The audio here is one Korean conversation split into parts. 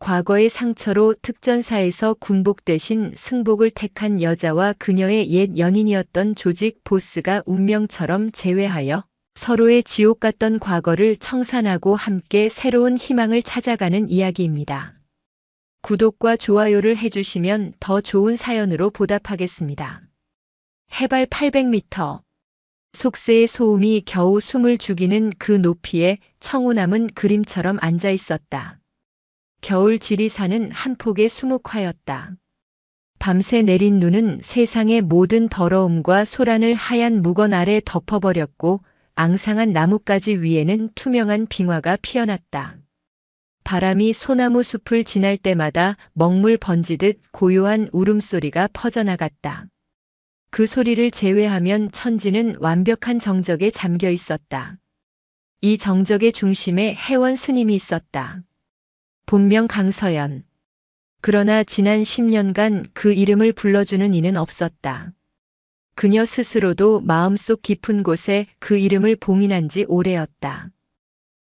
과거의 상처로 특전사에서 군복 대신 승복을 택한 여자와 그녀의 옛 연인이었던 조직 보스가 운명처럼 재회하여 서로의 지옥 같던 과거를 청산하고 함께 새로운 희망을 찾아가는 이야기입니다. 구독과 좋아요를 해주시면 더 좋은 사연으로 보답하겠습니다. 해발 800m. 속세의 소음이 겨우 숨을 죽이는 그 높이에 청운함은 그림처럼 앉아 있었다. 겨울 지리산은 한 폭의 수묵화였다. 밤새 내린 눈은 세상의 모든 더러움과 소란을 하얀 묵원 아래 덮어버렸고 앙상한 나뭇가지 위에는 투명한 빙화가 피어났다. 바람이 소나무 숲을 지날 때마다 먹물 번지듯 고요한 울음소리가 퍼져나갔다. 그 소리를 제외하면 천지는 완벽한 정적에 잠겨 있었다. 이 정적의 중심에 혜원 스님이 있었다. 본명 강서연. 그러나 지난 10년간 그 이름을 불러주는 이는 없었다. 그녀 스스로도 마음속 깊은 곳에 그 이름을 봉인한 지 오래였다.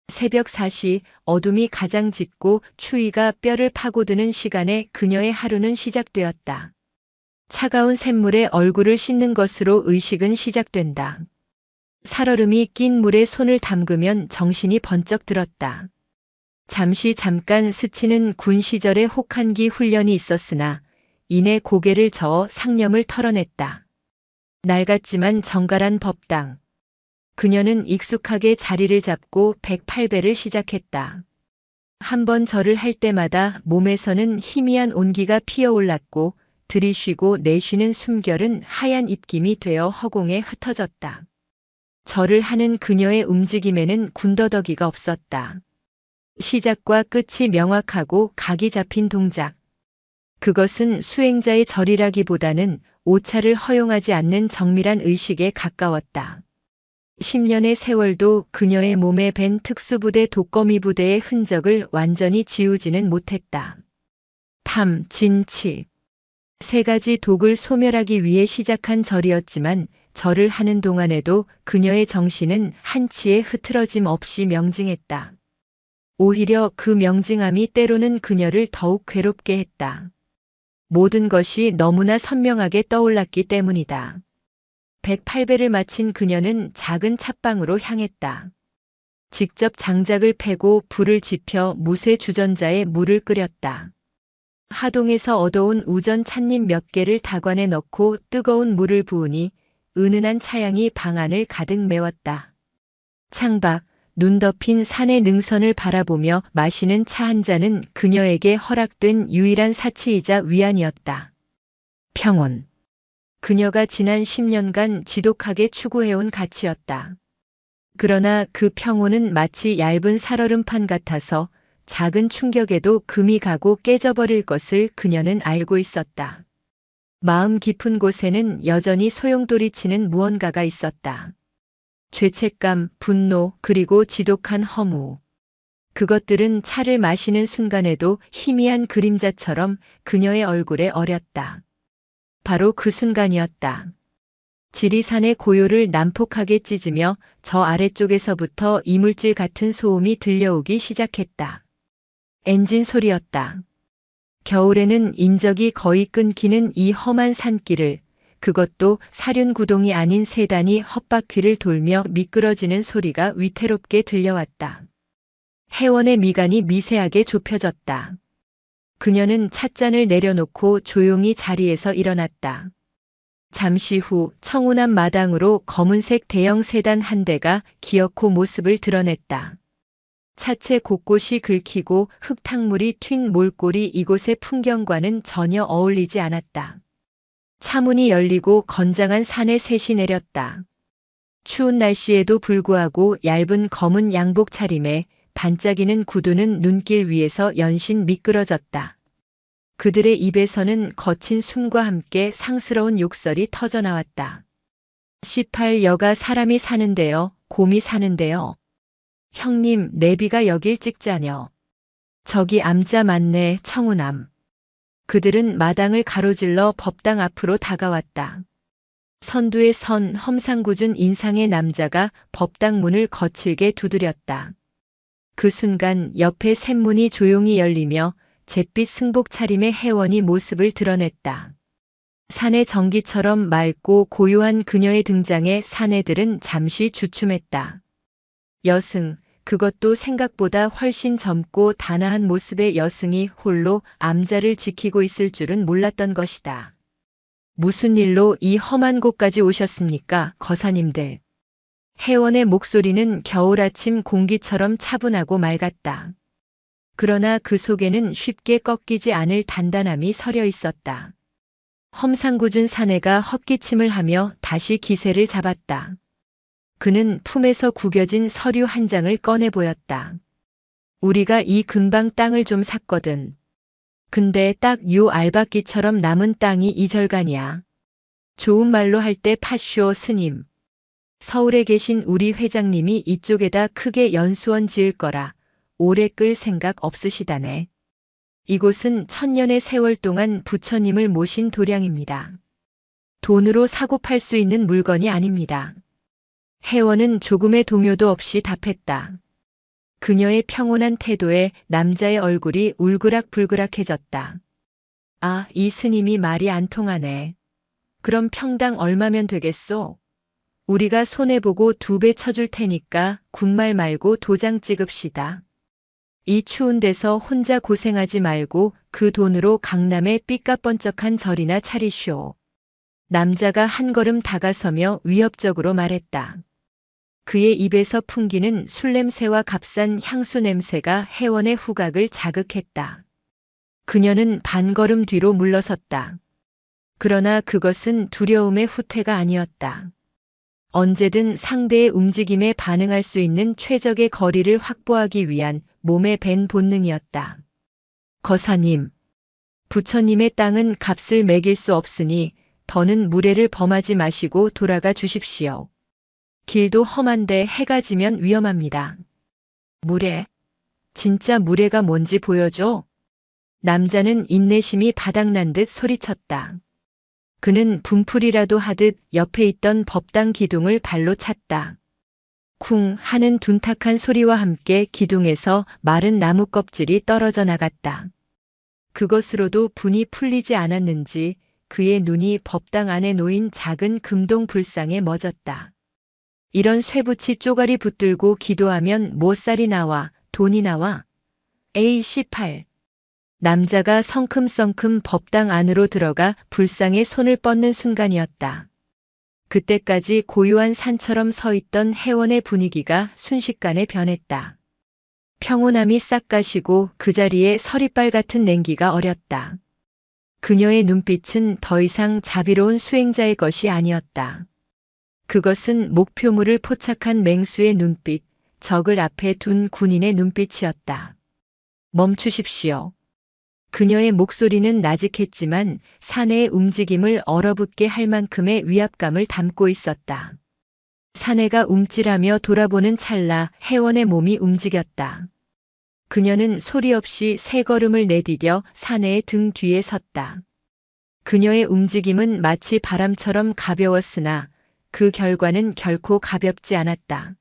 새벽 4시 어둠이 가장 짙고 추위가 뼈를 파고드는 시간에 그녀의 하루는 시작되었다. 차가운 샘물에 얼굴을 씻는 것으로 의식은 시작된다. 살얼음이 낀 물에 손을 담그면 정신이 번쩍 들었다. 잠깐 스치는 군 시절의 혹한기 훈련이 있었으나 이내 고개를 저어 상념을 털어냈다. 낡았지만 정갈한 법당. 그녀는 익숙하게 자리를 잡고 108배를 시작했다. 한 번 절을 할 때마다 몸에서는 희미한 온기가 피어올랐고 들이쉬고 내쉬는 숨결은 하얀 입김이 되어 허공에 흩어졌다. 절을 하는 그녀의 움직임에는 군더더기가 없었다. 시작과 끝이 명확하고 각이 잡힌 동작. 그것은 수행자의 절이라기보다는 오차를 허용하지 않는 정밀한 의식에 가까웠다. 10년의 세월도 그녀의 몸에 밴 특수부대 독거미 부대의 흔적을 완전히 지우지는 못했다. 탐, 진, 치. 세 가지 독을 소멸하기 위해 시작한 절이었지만 절을 하는 동안에도 그녀의 정신은 한치의 흐트러짐 없이 명징했다. 오히려 그 명징함이 때로는 그녀를 더욱 괴롭게 했다. 모든 것이 너무나 선명하게 떠올랐기 때문이다. 108배를 마친 그녀는 작은 찻방으로 향했다. 직접 장작을 패고 불을 지펴 무쇠 주전자에 물을 끓였다. 하동에서 얻어온 우전 찻잎 몇 개를 다관에 넣고 뜨거운 물을 부으니 은은한 차향이 방 안을 가득 메웠다. 창밖, 눈 덮인 산의 능선을 바라보며 마시는 차 한 잔은 그녀에게 허락된 유일한 사치이자 위안이었다. 평온. 그녀가 지난 10년간 지독하게 추구해온 가치였다. 그러나 그 평온은 마치 얇은 살얼음판 같아서 작은 충격에도 금이 가고 깨져버릴 것을 그녀는 알고 있었다. 마음 깊은 곳에는 여전히 소용돌이치는 무언가가 있었다. 죄책감, 분노, 그리고 지독한 허무. 그것들은 차를 마시는 순간에도 희미한 그림자처럼 그녀의 얼굴에 어렸다. 바로 그 순간이었다. 지리산의 고요를 난폭하게 찢으며 저 아래쪽에서부터 이물질 같은 소음이 들려오기 시작했다. 엔진 소리였다. 겨울에는 인적이 거의 끊기는 이 험한 산길을, 그것도 사륜구동이 아닌 세단이 헛바퀴를 돌며 미끄러지는 소리가 위태롭게 들려왔다. 혜원의 미간이 미세하게 좁혀졌다. 그녀는 찻잔을 내려놓고 조용히 자리에서 일어났다. 잠시 후 청운한 마당으로 검은색 대형 세단 한 대가 기어코 모습을 드러냈다. 차체 곳곳이 긁히고 흙탕물이 튄 몰골이 이곳의 풍경과는 전혀 어울리지 않았다. 차문이 열리고 건장한 산에 셋이 내렸다. 추운 날씨에도 불구하고 얇은 검은 양복 차림에 반짝이는 구두는 눈길 위에서 연신 미끄러졌다. 그들의 입에서는 거친 숨과 함께 상스러운 욕설이 터져나왔다. 18여가 사람이 사는데요, 곰이 사는데요. 형님, 내비가 여길 찍자녀. 저기 암자 맞네, 청운암. 그들은 마당을 가로질러 법당 앞으로 다가왔다. 선두에 선 험상궂은 인상의 남자가 법당 문을 거칠게 두드렸다. 그 순간 옆에 샘문이 조용히 열리며 잿빛 승복 차림의 혜원이 모습을 드러냈다. 산의 전기처럼 맑고 고요한 그녀의 등장에 사내들은 잠시 주춤했다. 여승, 그것도 생각보다 훨씬 젊고 단아한 모습의 여승이 홀로 암자를 지키고 있을 줄은 몰랐던 것이다. 무슨 일로 이 험한 곳까지 오셨습니까, 거사님들? 혜원의 목소리는 겨울 아침 공기처럼 차분하고 맑았다. 그러나 그 속에는 쉽게 꺾이지 않을 단단함이 서려 있었다. 험상궂은 사내가 헛기침을 하며 다시 기세를 잡았다. 그는 품에서 구겨진 서류 한 장을 꺼내 보였다. 우리가 이 근방 땅을 좀 샀거든. 근데 딱 요 알박기처럼 남은 땅이 이 절간이야. 좋은 말로 할 때 파쇼 스님. 서울에 계신 우리 회장님이 이쪽에다 크게 연수원 지을 거라 오래 끌 생각 없으시다네. 이곳은 천년의 세월 동안 부처님을 모신 도량입니다. 돈으로 사고 팔 수 있는 물건이 아닙니다. 혜원은 조금의 동요도 없이 답했다. 그녀의 평온한 태도에 남자의 얼굴이 울그락불그락해졌다. 아, 이 스님이 말이 안 통하네. 그럼 평당 얼마면 되겠소? 우리가 손해보고 2배 쳐줄 테니까 군말 말고 도장 찍읍시다. 이 추운 데서 혼자 고생하지 말고 그 돈으로 강남의 삐까번쩍한 절이나 차리쇼. 남자가 한 걸음 다가서며 위협적으로 말했다. 그의 입에서 풍기는 술 냄새와 값싼 향수 냄새가 혜원의 후각을 자극했다. 그녀는 반걸음 뒤로 물러섰다. 그러나 그것은 두려움의 후퇴가 아니었다. 언제든 상대의 움직임에 반응할 수 있는 최적의 거리를 확보하기 위한 몸에 밴 본능이었다. 거사님, 부처님의 땅은 값을 매길 수 없으니 더는 무례를 범하지 마시고 돌아가 주십시오. 길도 험한데 해가 지면 위험합니다. 무례? 진짜 무례가 뭔지 보여줘? 남자는 인내심이 바닥난 듯 소리쳤다. 그는 분풀이라도 하듯 옆에 있던 법당 기둥을 발로 찼다. 쿵 하는 둔탁한 소리와 함께 기둥에서 마른 나무 껍질이 떨어져 나갔다. 그것으로도 분이 풀리지 않았는지 그의 눈이 법당 안에 놓인 작은 금동 불상에 멎었다. 이런 쇠붙이 쪼가리 붙들고 기도하면 못살이 나와, 돈이 나와. A18. 남자가 성큼성큼 법당 안으로 들어가 불상에 손을 뻗는 순간이었다. 그때까지 고요한 산처럼 서 있던 혜원의 분위기가 순식간에 변했다. 평온함이 싹 가시고 그 자리에 서리빨 같은 냉기가 어렸다. 그녀의 눈빛은 더 이상 자비로운 수행자의 것이 아니었다. 그것은 목표물을 포착한 맹수의 눈빛, 적을 앞에 둔 군인의 눈빛이었다. 멈추십시오. 그녀의 목소리는 나직했지만 사내의 움직임을 얼어붙게 할 만큼의 위압감을 담고 있었다. 사내가 움찔하며 돌아보는 찰나 혜원의 몸이 움직였다. 그녀는 소리 없이 세 걸음을 내디뎌 사내의 등 뒤에 섰다. 그녀의 움직임은 마치 바람처럼 가벼웠으나 그 결과는 결코 가볍지 않았다.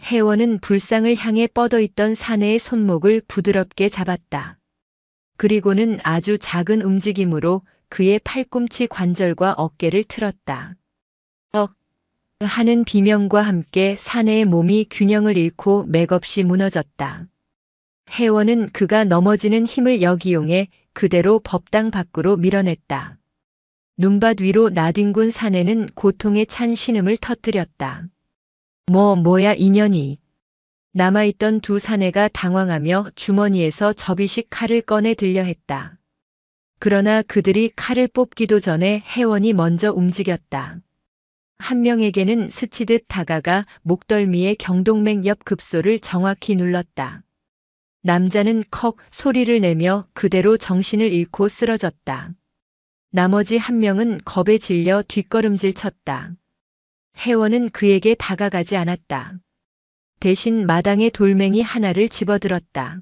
혜원은 불상을 향해 뻗어있던 사내의 손목을 부드럽게 잡았다. 그리고는 아주 작은 움직임으로 그의 팔꿈치 관절과 어깨를 틀었다. 하는 비명과 함께 사내의 몸이 균형을 잃고 맥없이 무너졌다. 혜원은 그가 넘어지는 힘을 역이용해 그대로 법당 밖으로 밀어냈다. 눈밭 위로 나뒹군 사내는 고통에 찬 신음을 터뜨렸다. 뭐야 이년이. 남아있던 두 사내가 당황하며 주머니에서 접이식 칼을 꺼내 들려 했다. 그러나 그들이 칼을 뽑기도 전에 혜원이 먼저 움직였다. 한 명에게는 스치듯 다가가 목덜미의 경동맥 옆 급소를 정확히 눌렀다. 남자는 컥 소리를 내며 그대로 정신을 잃고 쓰러졌다. 나머지 한 명은 겁에 질려 뒷걸음질 쳤다. 혜원은 그에게 다가가지 않았다. 대신 마당에 돌멩이 하나를 집어들었다.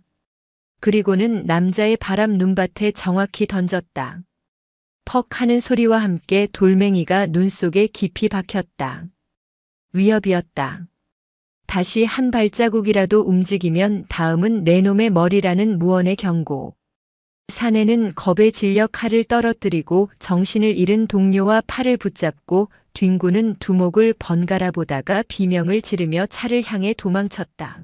그리고는 남자의 바람 눈밭에 정확히 던졌다. 퍽 하는 소리와 함께 돌멩이가 눈 속에 깊이 박혔다. 위협이었다. 다시 한 발자국이라도 움직이면 다음은 내 놈의 머리라는 무언의 경고. 사내는 겁에 질려 칼을 떨어뜨리고 정신을 잃은 동료와 팔을 붙잡고 뒹구는 두목을 번갈아 보다가 비명을 지르며 차를 향해 도망쳤다.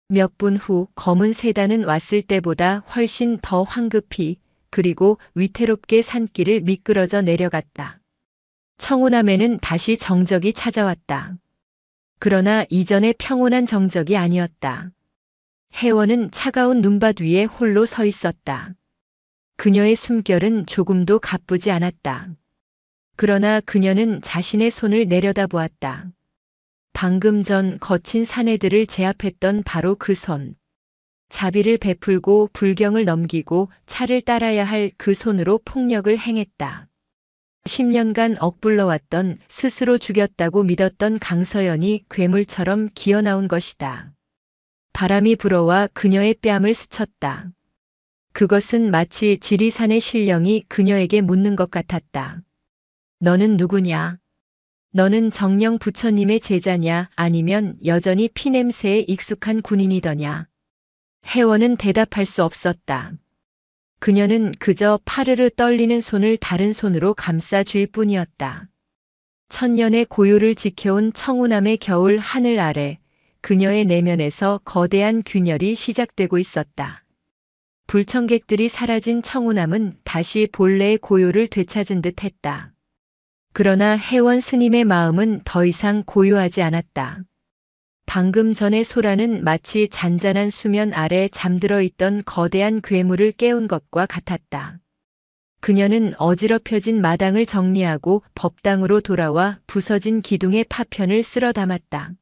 몇 분 후 검은 세단은 왔을 때보다 훨씬 더 황급히 그리고 위태롭게 산길을 미끄러져 내려갔다. 청운함에는 다시 정적이 찾아왔다. 그러나 이전의 평온한 정적이 아니었다. 혜원은 차가운 눈밭 위에 홀로 서 있었다. 그녀의 숨결은 조금도 가쁘지 않았다. 그러나 그녀는 자신의 손을 내려다보았다. 방금 전 거친 사내들을 제압했던 바로 그 손. 자비를 베풀고 불경을 넘기고 차를 따라야 할 그 손으로 폭력을 행했다. 10년간 억불러왔던 스스로 죽였다고 믿었던 강서연이 괴물처럼 기어나온 것이다. 바람이 불어와 그녀의 뺨을 스쳤다. 그것은 마치 지리산의 신령이 그녀에게 묻는 것 같았다. 너는 누구냐? 너는 정령 부처님의 제자냐 아니면 여전히 피냄새에 익숙한 군인이더냐? 혜원은 대답할 수 없었다. 그녀는 그저 파르르 떨리는 손을 다른 손으로 감싸줄 뿐이었다. 천년의 고요를 지켜온 청운함의 겨울 하늘 아래 그녀의 내면에서 거대한 균열이 시작되고 있었다. 불청객들이 사라진 청운함은 다시 본래의 고요를 되찾은 듯 했다. 그러나 혜원 스님의 마음은 더 이상 고요하지 않았다. 방금 전의 소라는 마치 잔잔한 수면 아래 잠들어 있던 거대한 괴물을 깨운 것과 같았다. 그녀는 어지럽혀진 마당을 정리하고 법당으로 돌아와 부서진 기둥의 파편을 쓸어 담았다.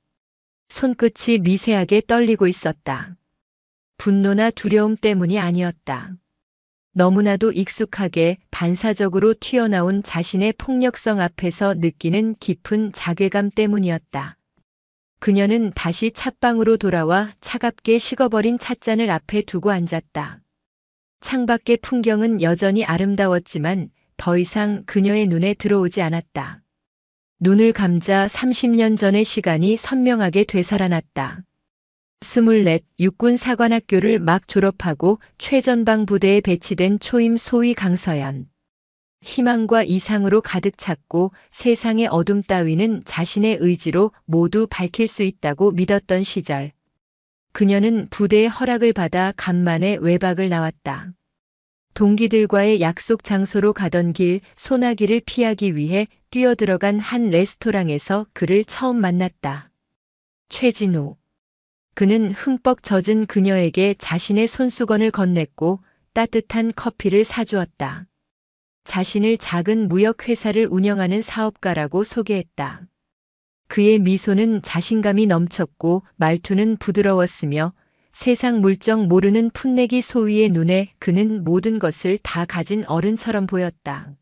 손끝이 미세하게 떨리고 있었다. 분노나 두려움 때문이 아니었다. 너무나도 익숙하게 반사적으로 튀어나온 자신의 폭력성 앞에서 느끼는 깊은 자괴감 때문이었다. 그녀는 다시 찻방으로 돌아와 차갑게 식어버린 찻잔을 앞에 두고 앉았다. 창밖의 풍경은 여전히 아름다웠지만 더 이상 그녀의 눈에 들어오지 않았다. 눈을 감자 30년 전의 시간이 선명하게 되살아났다. 24 육군 사관학교를 막 졸업하고 최전방 부대에 배치된 초임 소위 강서연. 희망과 이상으로 가득 찼고 세상의 어둠 따위는 자신의 의지로 모두 밝힐 수 있다고 믿었던 시절. 그녀는 부대의 허락을 받아 간만에 외박을 나왔다. 동기들과의 약속 장소로 가던 길 소나기를 피하기 위해 뛰어들어간 한 레스토랑에서 그를 처음 만났다. 최진우. 그는 흠뻑 젖은 그녀에게 자신의 손수건을 건넸고 따뜻한 커피를 사주었다. 자신을 작은 무역회사를 운영하는 사업가라고 소개했다. 그의 미소는 자신감이 넘쳤고 말투는 부드러웠으며 세상 물정 모르는 풋내기 소위의 눈에 그는 모든 것을 다 가진 어른처럼 보였다.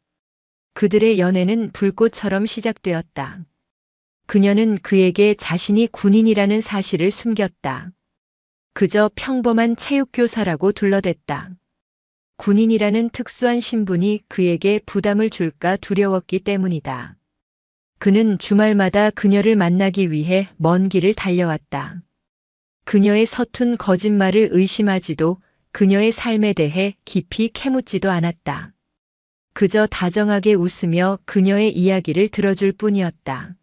그들의 연애는 불꽃처럼 시작되었다. 그녀는 그에게 자신이 군인이라는 사실을 숨겼다. 그저 평범한 체육교사라고 둘러댔다. 군인이라는 특수한 신분이 그에게 부담을 줄까 두려웠기 때문이다. 그는 주말마다 그녀를 만나기 위해 먼 길을 달려왔다. 그녀의 서툰 거짓말을 의심하지도 그녀의 삶에 대해 깊이 캐묻지도 않았다. 그저 다정하게 웃으며 그녀의 이야기를 들어줄 뿐이었다.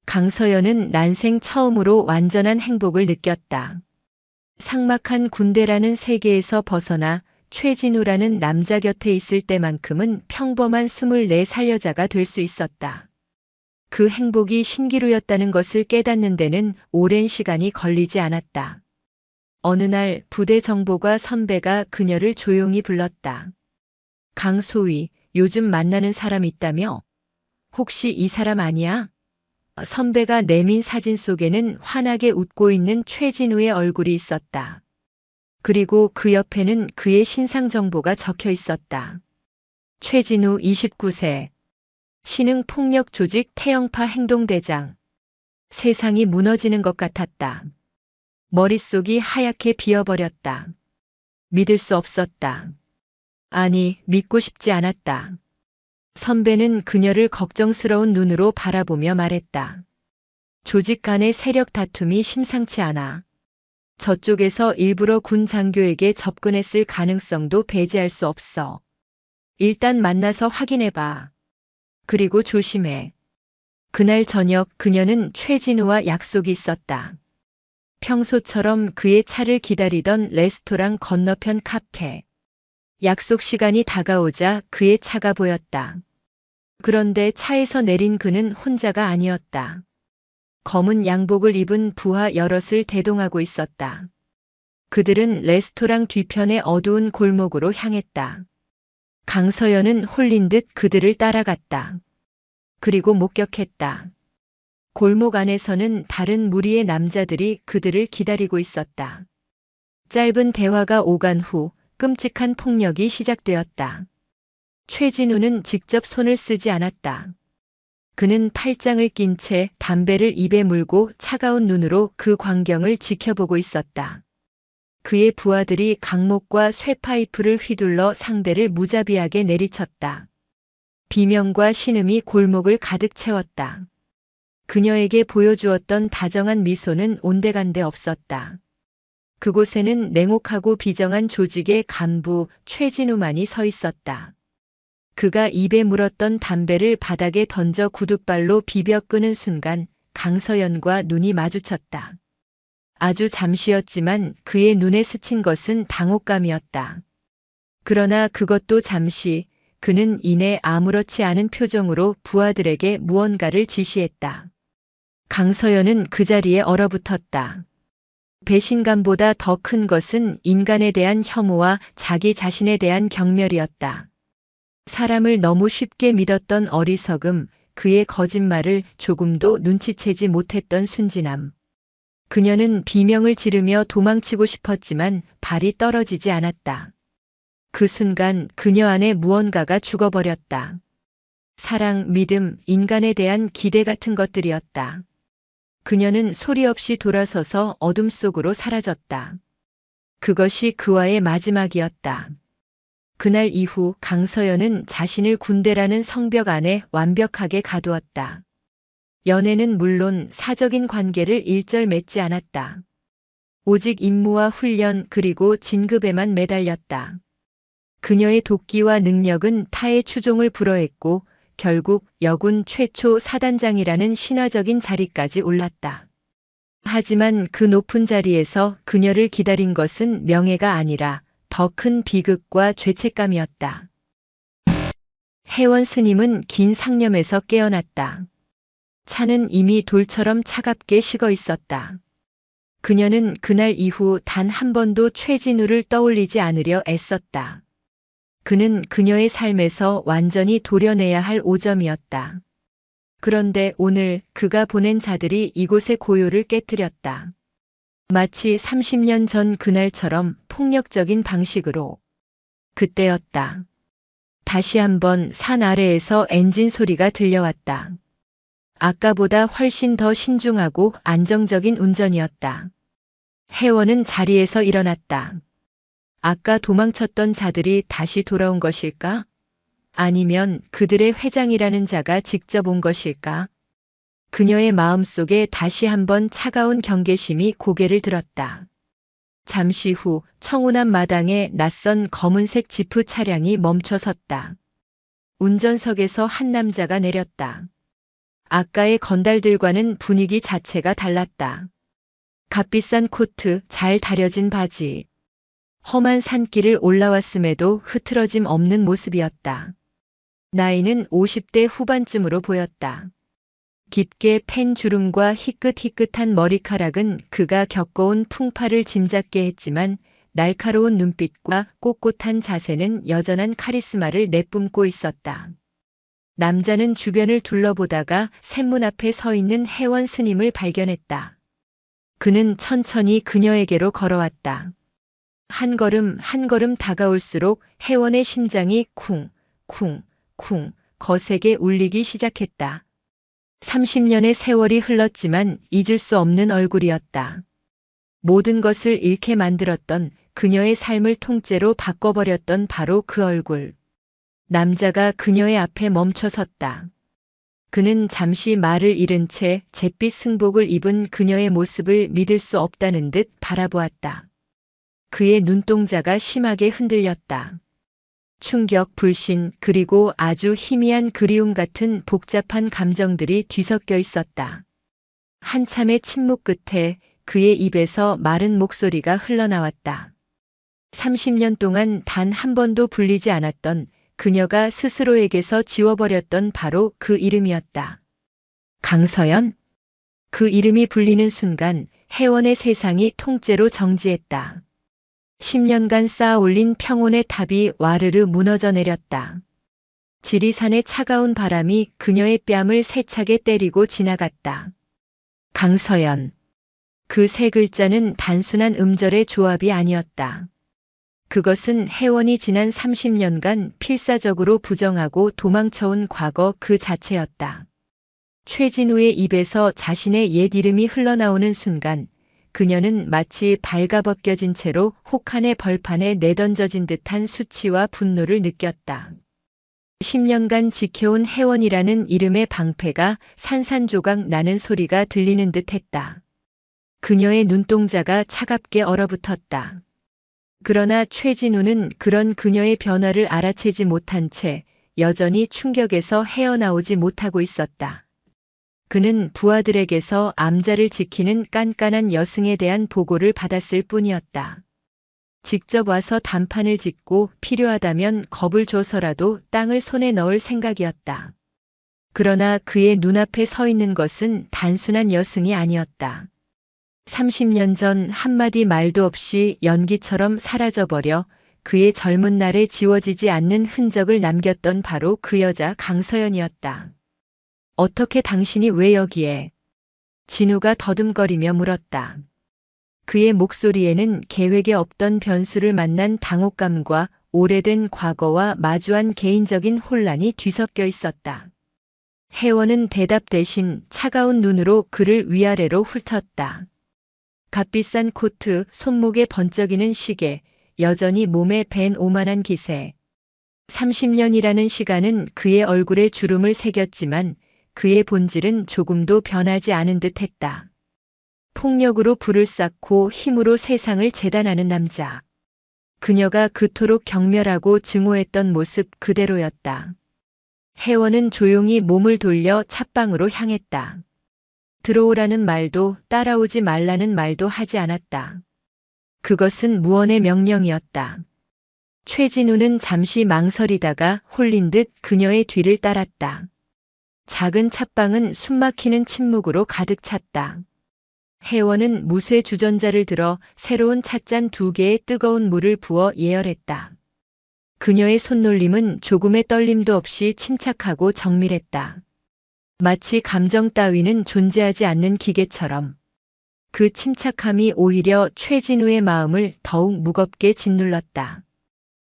강서연은 난생 처음으로 완전한 행복을 느꼈다. 삭막한 군대라는 세계에서 벗어나 최진우라는 남자 곁에 있을 때만큼은 평범한 24살 여자가 될 수 있었다. 그 행복이 신기루였다는 것을 깨닫는 데는 오랜 시간이 걸리지 않았다. 어느 날 부대 정보가 선배가 그녀를 조용히 불렀다. 강소희, 요즘 만나는 사람 있다며? 혹시 이 사람 아니야? 선배가 내민 사진 속에는 환하게 웃고 있는 최진우의 얼굴이 있었다. 그리고 그 옆에는 그의 신상 정보가 적혀 있었다. 최진우 29세. 신흥 폭력 조직 태영파 행동대장. 세상이 무너지는 것 같았다. 머릿속이 하얗게 비어버렸다. 믿을 수 없었다. 아니, 믿고 싶지 않았다. 선배는 그녀를 걱정스러운 눈으로 바라보며 말했다. 조직 간의 세력 다툼이 심상치 않아. 저쪽에서 일부러 군 장교에게 접근했을 가능성도 배제할 수 없어. 일단 만나서 확인해봐. 그리고 조심해. 그날 저녁 그녀는 최진우와 약속이 있었다. 평소처럼 그의 차를 기다리던 레스토랑 건너편 카페. 약속 시간이 다가오자 그의 차가 보였다. 그런데 차에서 내린 그는 혼자가 아니었다. 검은 양복을 입은 부하 여럿을 대동하고 있었다. 그들은 레스토랑 뒤편의 어두운 골목으로 향했다. 강서연은 홀린 듯 그들을 따라갔다. 그리고 목격했다. 골목 안에서는 다른 무리의 남자들이 그들을 기다리고 있었다. 짧은 대화가 오간 후 끔찍한 폭력이 시작되었다. 최진우는 직접 손을 쓰지 않았다. 그는 팔짱을 낀 채 담배를 입에 물고 차가운 눈으로 그 광경을 지켜보고 있었다. 그의 부하들이 강목과 쇠파이프를 휘둘러 상대를 무자비하게 내리쳤다. 비명과 신음이 골목을 가득 채웠다. 그녀에게 보여주었던 다정한 미소는 온데간데 없었다. 그곳에는 냉혹하고 비정한 조직의 간부 최진우만이 서 있었다. 그가 입에 물었던 담배를 바닥에 던져 구둣발로 비벼 끄는 순간 강서연과 눈이 마주쳤다. 아주 잠시였지만 그의 눈에 스친 것은 당혹감이었다. 그러나 그것도 잠시, 그는 이내 아무렇지 않은 표정으로 부하들에게 무언가를 지시했다. 강서연은 그 자리에 얼어붙었다. 배신감보다 더 큰 것은 인간에 대한 혐오와 자기 자신에 대한 경멸이었다. 사람을 너무 쉽게 믿었던 어리석음, 그의 거짓말을 조금도 눈치채지 못했던 순진함. 그녀는 비명을 지르며 도망치고 싶었지만 발이 떨어지지 않았다. 그 순간 그녀 안에 무언가가 죽어버렸다. 사랑, 믿음, 인간에 대한 기대 같은 것들이었다. 그녀는 소리 없이 돌아서서 어둠 속으로 사라졌다. 그것이 그와의 마지막이었다. 그날 이후 강서연은 자신을 군대라는 성벽 안에 완벽하게 가두었다. 연애는 물론 사적인 관계를 일절 맺지 않았다. 오직 임무와 훈련 그리고 진급에만 매달렸다. 그녀의 도끼와 능력은 타의 추종을 불허했고 결국 여군 최초 사단장이라는 신화적인 자리까지 올랐다. 하지만 그 높은 자리에서 그녀를 기다린 것은 명예가 아니라 더 큰 비극과 죄책감이었다. 혜원 스님은 긴 상념에서 깨어났다. 차는 이미 돌처럼 차갑게 식어 있었다. 그녀는 그날 이후 단 한 번도 최진우를 떠올리지 않으려 애썼다. 그는 그녀의 삶에서 완전히 도려내야 할 오점이었다. 그런데 오늘 그가 보낸 자들이 이곳의 고요를 깨뜨렸다. 마치 30년 전 그날처럼 폭력적인 방식으로. 그때였다. 다시 한번 산 아래에서 엔진 소리가 들려왔다. 아까보다 훨씬 더 신중하고 안정적인 운전이었다. 혜원은 자리에서 일어났다. 아까 도망쳤던 자들이 다시 돌아온 것일까? 아니면 그들의 회장이라는 자가 직접 온 것일까? 그녀의 마음속에 다시 한번 차가운 경계심이 고개를 들었다. 잠시 후 청운한 마당에 낯선 검은색 지프 차량이 멈춰 섰다. 운전석에서 한 남자가 내렸다. 아까의 건달들과는 분위기 자체가 달랐다. 값비싼 코트, 잘 다려진 바지. 험한 산길을 올라왔음에도 흐트러짐 없는 모습이었다. 나이는 50대 후반쯤으로 보였다. 깊게 팬 주름과 희끗희끗한 머리카락은 그가 겪어온 풍파를 짐작게 했지만 날카로운 눈빛과 꼿꼿한 자세는 여전한 카리스마를 내뿜고 있었다. 남자는 주변을 둘러보다가 샘문 앞에 서 있는 혜원 스님을 발견했다. 그는 천천히 그녀에게로 걸어왔다. 한 걸음 한 걸음 다가올수록 혜원의 심장이 쿵, 쿵, 쿵 거세게 울리기 시작했다. 30년의 세월이 흘렀지만 잊을 수 없는 얼굴이었다. 모든 것을 잃게 만들었던 그녀의 삶을 통째로 바꿔버렸던 바로 그 얼굴. 남자가 그녀의 앞에 멈춰 섰다. 그는 잠시 말을 잃은 채 잿빛 승복을 입은 그녀의 모습을 믿을 수 없다는 듯 바라보았다. 그의 눈동자가 심하게 흔들렸다. 충격, 불신, 그리고 아주 희미한 그리움 같은 복잡한 감정들이 뒤섞여 있었다. 한참의 침묵 끝에 그의 입에서 마른 목소리가 흘러나왔다. 30년 동안 단 한 번도 불리지 않았던 그녀가 스스로에게서 지워버렸던 바로 그 이름이었다. 강서연? 그 이름이 불리는 순간 혜원의 세상이 통째로 정지했다. 10년간 쌓아 올린 평온의 탑이 와르르 무너져 내렸다. 지리산의 차가운 바람이 그녀의 뺨을 세차게 때리고 지나갔다. 강서연. 그 세 글자는 단순한 음절의 조합이 아니었다. 그것은 혜원이 지난 30년간 필사적으로 부정하고 도망쳐온 과거 그 자체였다. 최진우의 입에서 자신의 옛 이름이 흘러나오는 순간 그녀는 마치 발가벗겨진 채로 혹한의 벌판에 내던져진 듯한 수치와 분노를 느꼈다. 10년간 지켜온 혜원이라는 이름의 방패가 산산조각 나는 소리가 들리는 듯했다. 그녀의 눈동자가 차갑게 얼어붙었다. 그러나 최진우는 그런 그녀의 변화를 알아채지 못한 채 여전히 충격에서 헤어나오지 못하고 있었다. 그는 부하들에게서 암자를 지키는 깐깐한 여승에 대한 보고를 받았을 뿐이었다. 직접 와서 단판을 짓고 필요하다면 겁을 줘서라도 땅을 손에 넣을 생각이었다. 그러나 그의 눈앞에 서 있는 것은 단순한 여승이 아니었다. 30년 전 한마디 말도 없이 연기처럼 사라져버려 그의 젊은 날에 지워지지 않는 흔적을 남겼던 바로 그 여자 강서연이었다. 어떻게 당신이 왜 여기에? 진우가 더듬거리며 물었다. 그의 목소리에는 계획에 없던 변수를 만난 당혹감과 오래된 과거와 마주한 개인적인 혼란이 뒤섞여 있었다. 혜원은 대답 대신 차가운 눈으로 그를 위아래로 훑었다. 값비싼 코트, 손목에 번쩍이는 시계, 여전히 몸에 밴 오만한 기세. 30년이라는 시간은 그의 얼굴에 주름을 새겼지만 그의 본질은 조금도 변하지 않은 듯했다. 폭력으로 불을 쌓고 힘으로 세상을 재단하는 남자. 그녀가 그토록 경멸하고 증오했던 모습 그대로였다. 혜원은 조용히 몸을 돌려 찻방으로 향했다. 들어오라는 말도 따라오지 말라는 말도 하지 않았다. 그것은 무언의 명령이었다. 최진우는 잠시 망설이다가 홀린 듯 그녀의 뒤를 따랐다. 작은 찻방은 숨막히는 침묵으로 가득 찼다. 혜원은 무쇠 주전자를 들어 새로운 찻잔 2개에 뜨거운 물을 부어 예열했다. 그녀의 손놀림은 조금의 떨림도 없이 침착하고 정밀했다. 마치 감정 따위는 존재하지 않는 기계처럼. 그 침착함이 오히려 최진우의 마음을 더욱 무겁게 짓눌렀다.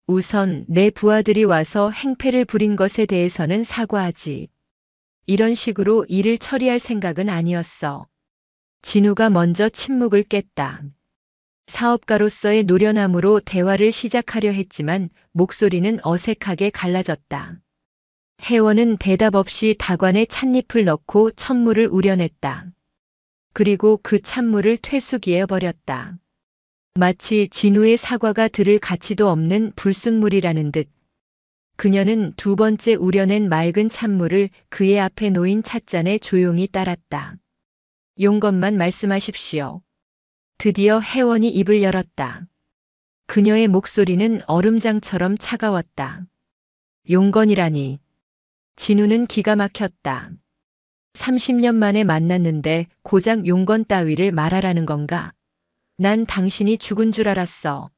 우선 내 부하들이 와서 행패를 부린 것에 대해서는 사과하지. 이런 식으로 일을 처리할 생각은 아니었어. 진우가 먼저 침묵을 깼다. 사업가로서의 노련함으로 대화를 시작하려 했지만 목소리는 어색하게 갈라졌다. 혜원은 대답 없이 다관에 찻잎을 넣고 찬물을 우려냈다. 그리고 그 찬물을 퇴수기에 버렸다. 마치 진우의 사과가 들을 가치도 없는 불순물이라는 듯. 그녀는 2번째 우려낸 맑은 찬물을 그의 앞에 놓인 찻잔에 조용히 따랐다. 용건만 말씀하십시오. 드디어 혜원이 입을 열었다. 그녀의 목소리는 얼음장처럼 차가웠다. 용건이라니. 진우는 기가 막혔다. 30년 만에 만났는데 고작 용건 따위를 말하라는 건가? 난 당신이 죽은 줄 알았어.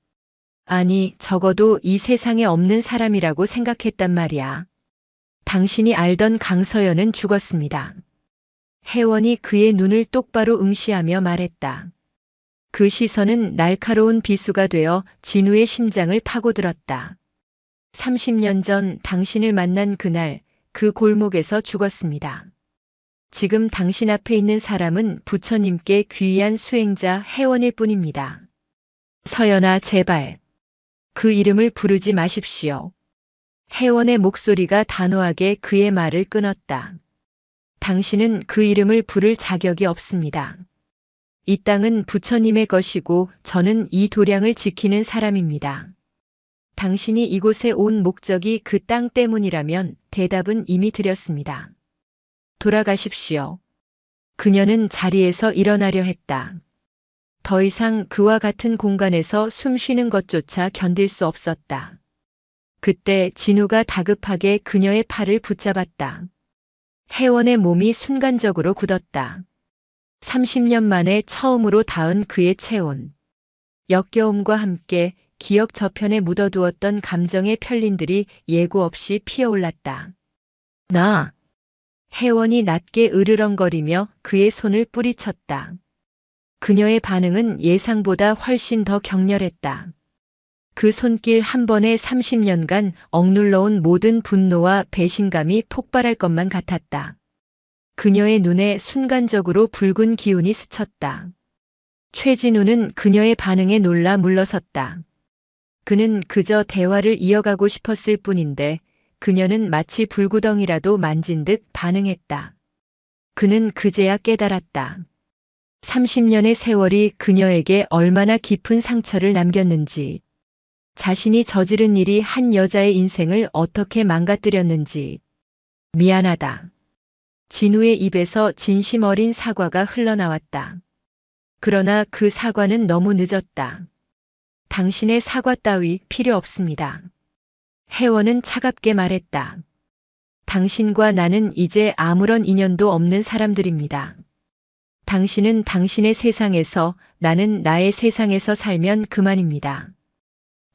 아니, 적어도 이 세상에 없는 사람이라고 생각했단 말이야. 당신이 알던 강서연은 죽었습니다. 혜원이 그의 눈을 똑바로 응시하며 말했다. 그 시선은 날카로운 비수가 되어 진우의 심장을 파고들었다. 30년 전 당신을 만난 그날 그 골목에서 죽었습니다. 지금 당신 앞에 있는 사람은 부처님께 귀한 수행자 혜원일 뿐입니다. 서연아, 제발. 그 이름을 부르지 마십시오. 혜원의 목소리가 단호하게 그의 말을 끊었다. 당신은 그 이름을 부를 자격이 없습니다. 이 땅은 부처님의 것이고 저는 이 도량을 지키는 사람입니다. 당신이 이곳에 온 목적이 그 땅 때문이라면 대답은 이미 드렸습니다. 돌아가십시오. 그녀는 자리에서 일어나려 했다. 더 이상 그와 같은 공간에서 숨 쉬는 것조차 견딜 수 없었다. 그때 진우가 다급하게 그녀의 팔을 붙잡았다. 혜원의 몸이 순간적으로 굳었다. 30년 만에 처음으로 닿은 그의 체온. 역겨움과 함께 기억 저편에 묻어두었던 감정의 편린들이 예고 없이 피어올랐다. 나. 혜원이 낮게 으르렁거리며 그의 손을 뿌리쳤다. 그녀의 반응은 예상보다 훨씬 더 격렬했다. 그 손길 한 번에 30년간 억눌러온 모든 분노와 배신감이 폭발할 것만 같았다. 그녀의 눈에 순간적으로 붉은 기운이 스쳤다. 최진우는 그녀의 반응에 놀라 물러섰다. 그는 그저 대화를 이어가고 싶었을 뿐인데 그녀는 마치 불구덩이라도 만진 듯 반응했다. 그는 그제야 깨달았다. 30년의 세월이 그녀에게 얼마나 깊은 상처를 남겼는지, 자신이 저지른 일이 한 여자의 인생을 어떻게 망가뜨렸는지. 미안하다. 진우의 입에서 진심 어린 사과가 흘러나왔다. 그러나 그 사과는 너무 늦었다. 당신의 사과 따위 필요 없습니다. 혜원은 차갑게 말했다. 당신과 나는 이제 아무런 인연도 없는 사람들입니다. 당신은 당신의 세상에서, 나는 나의 세상에서 살면 그만입니다.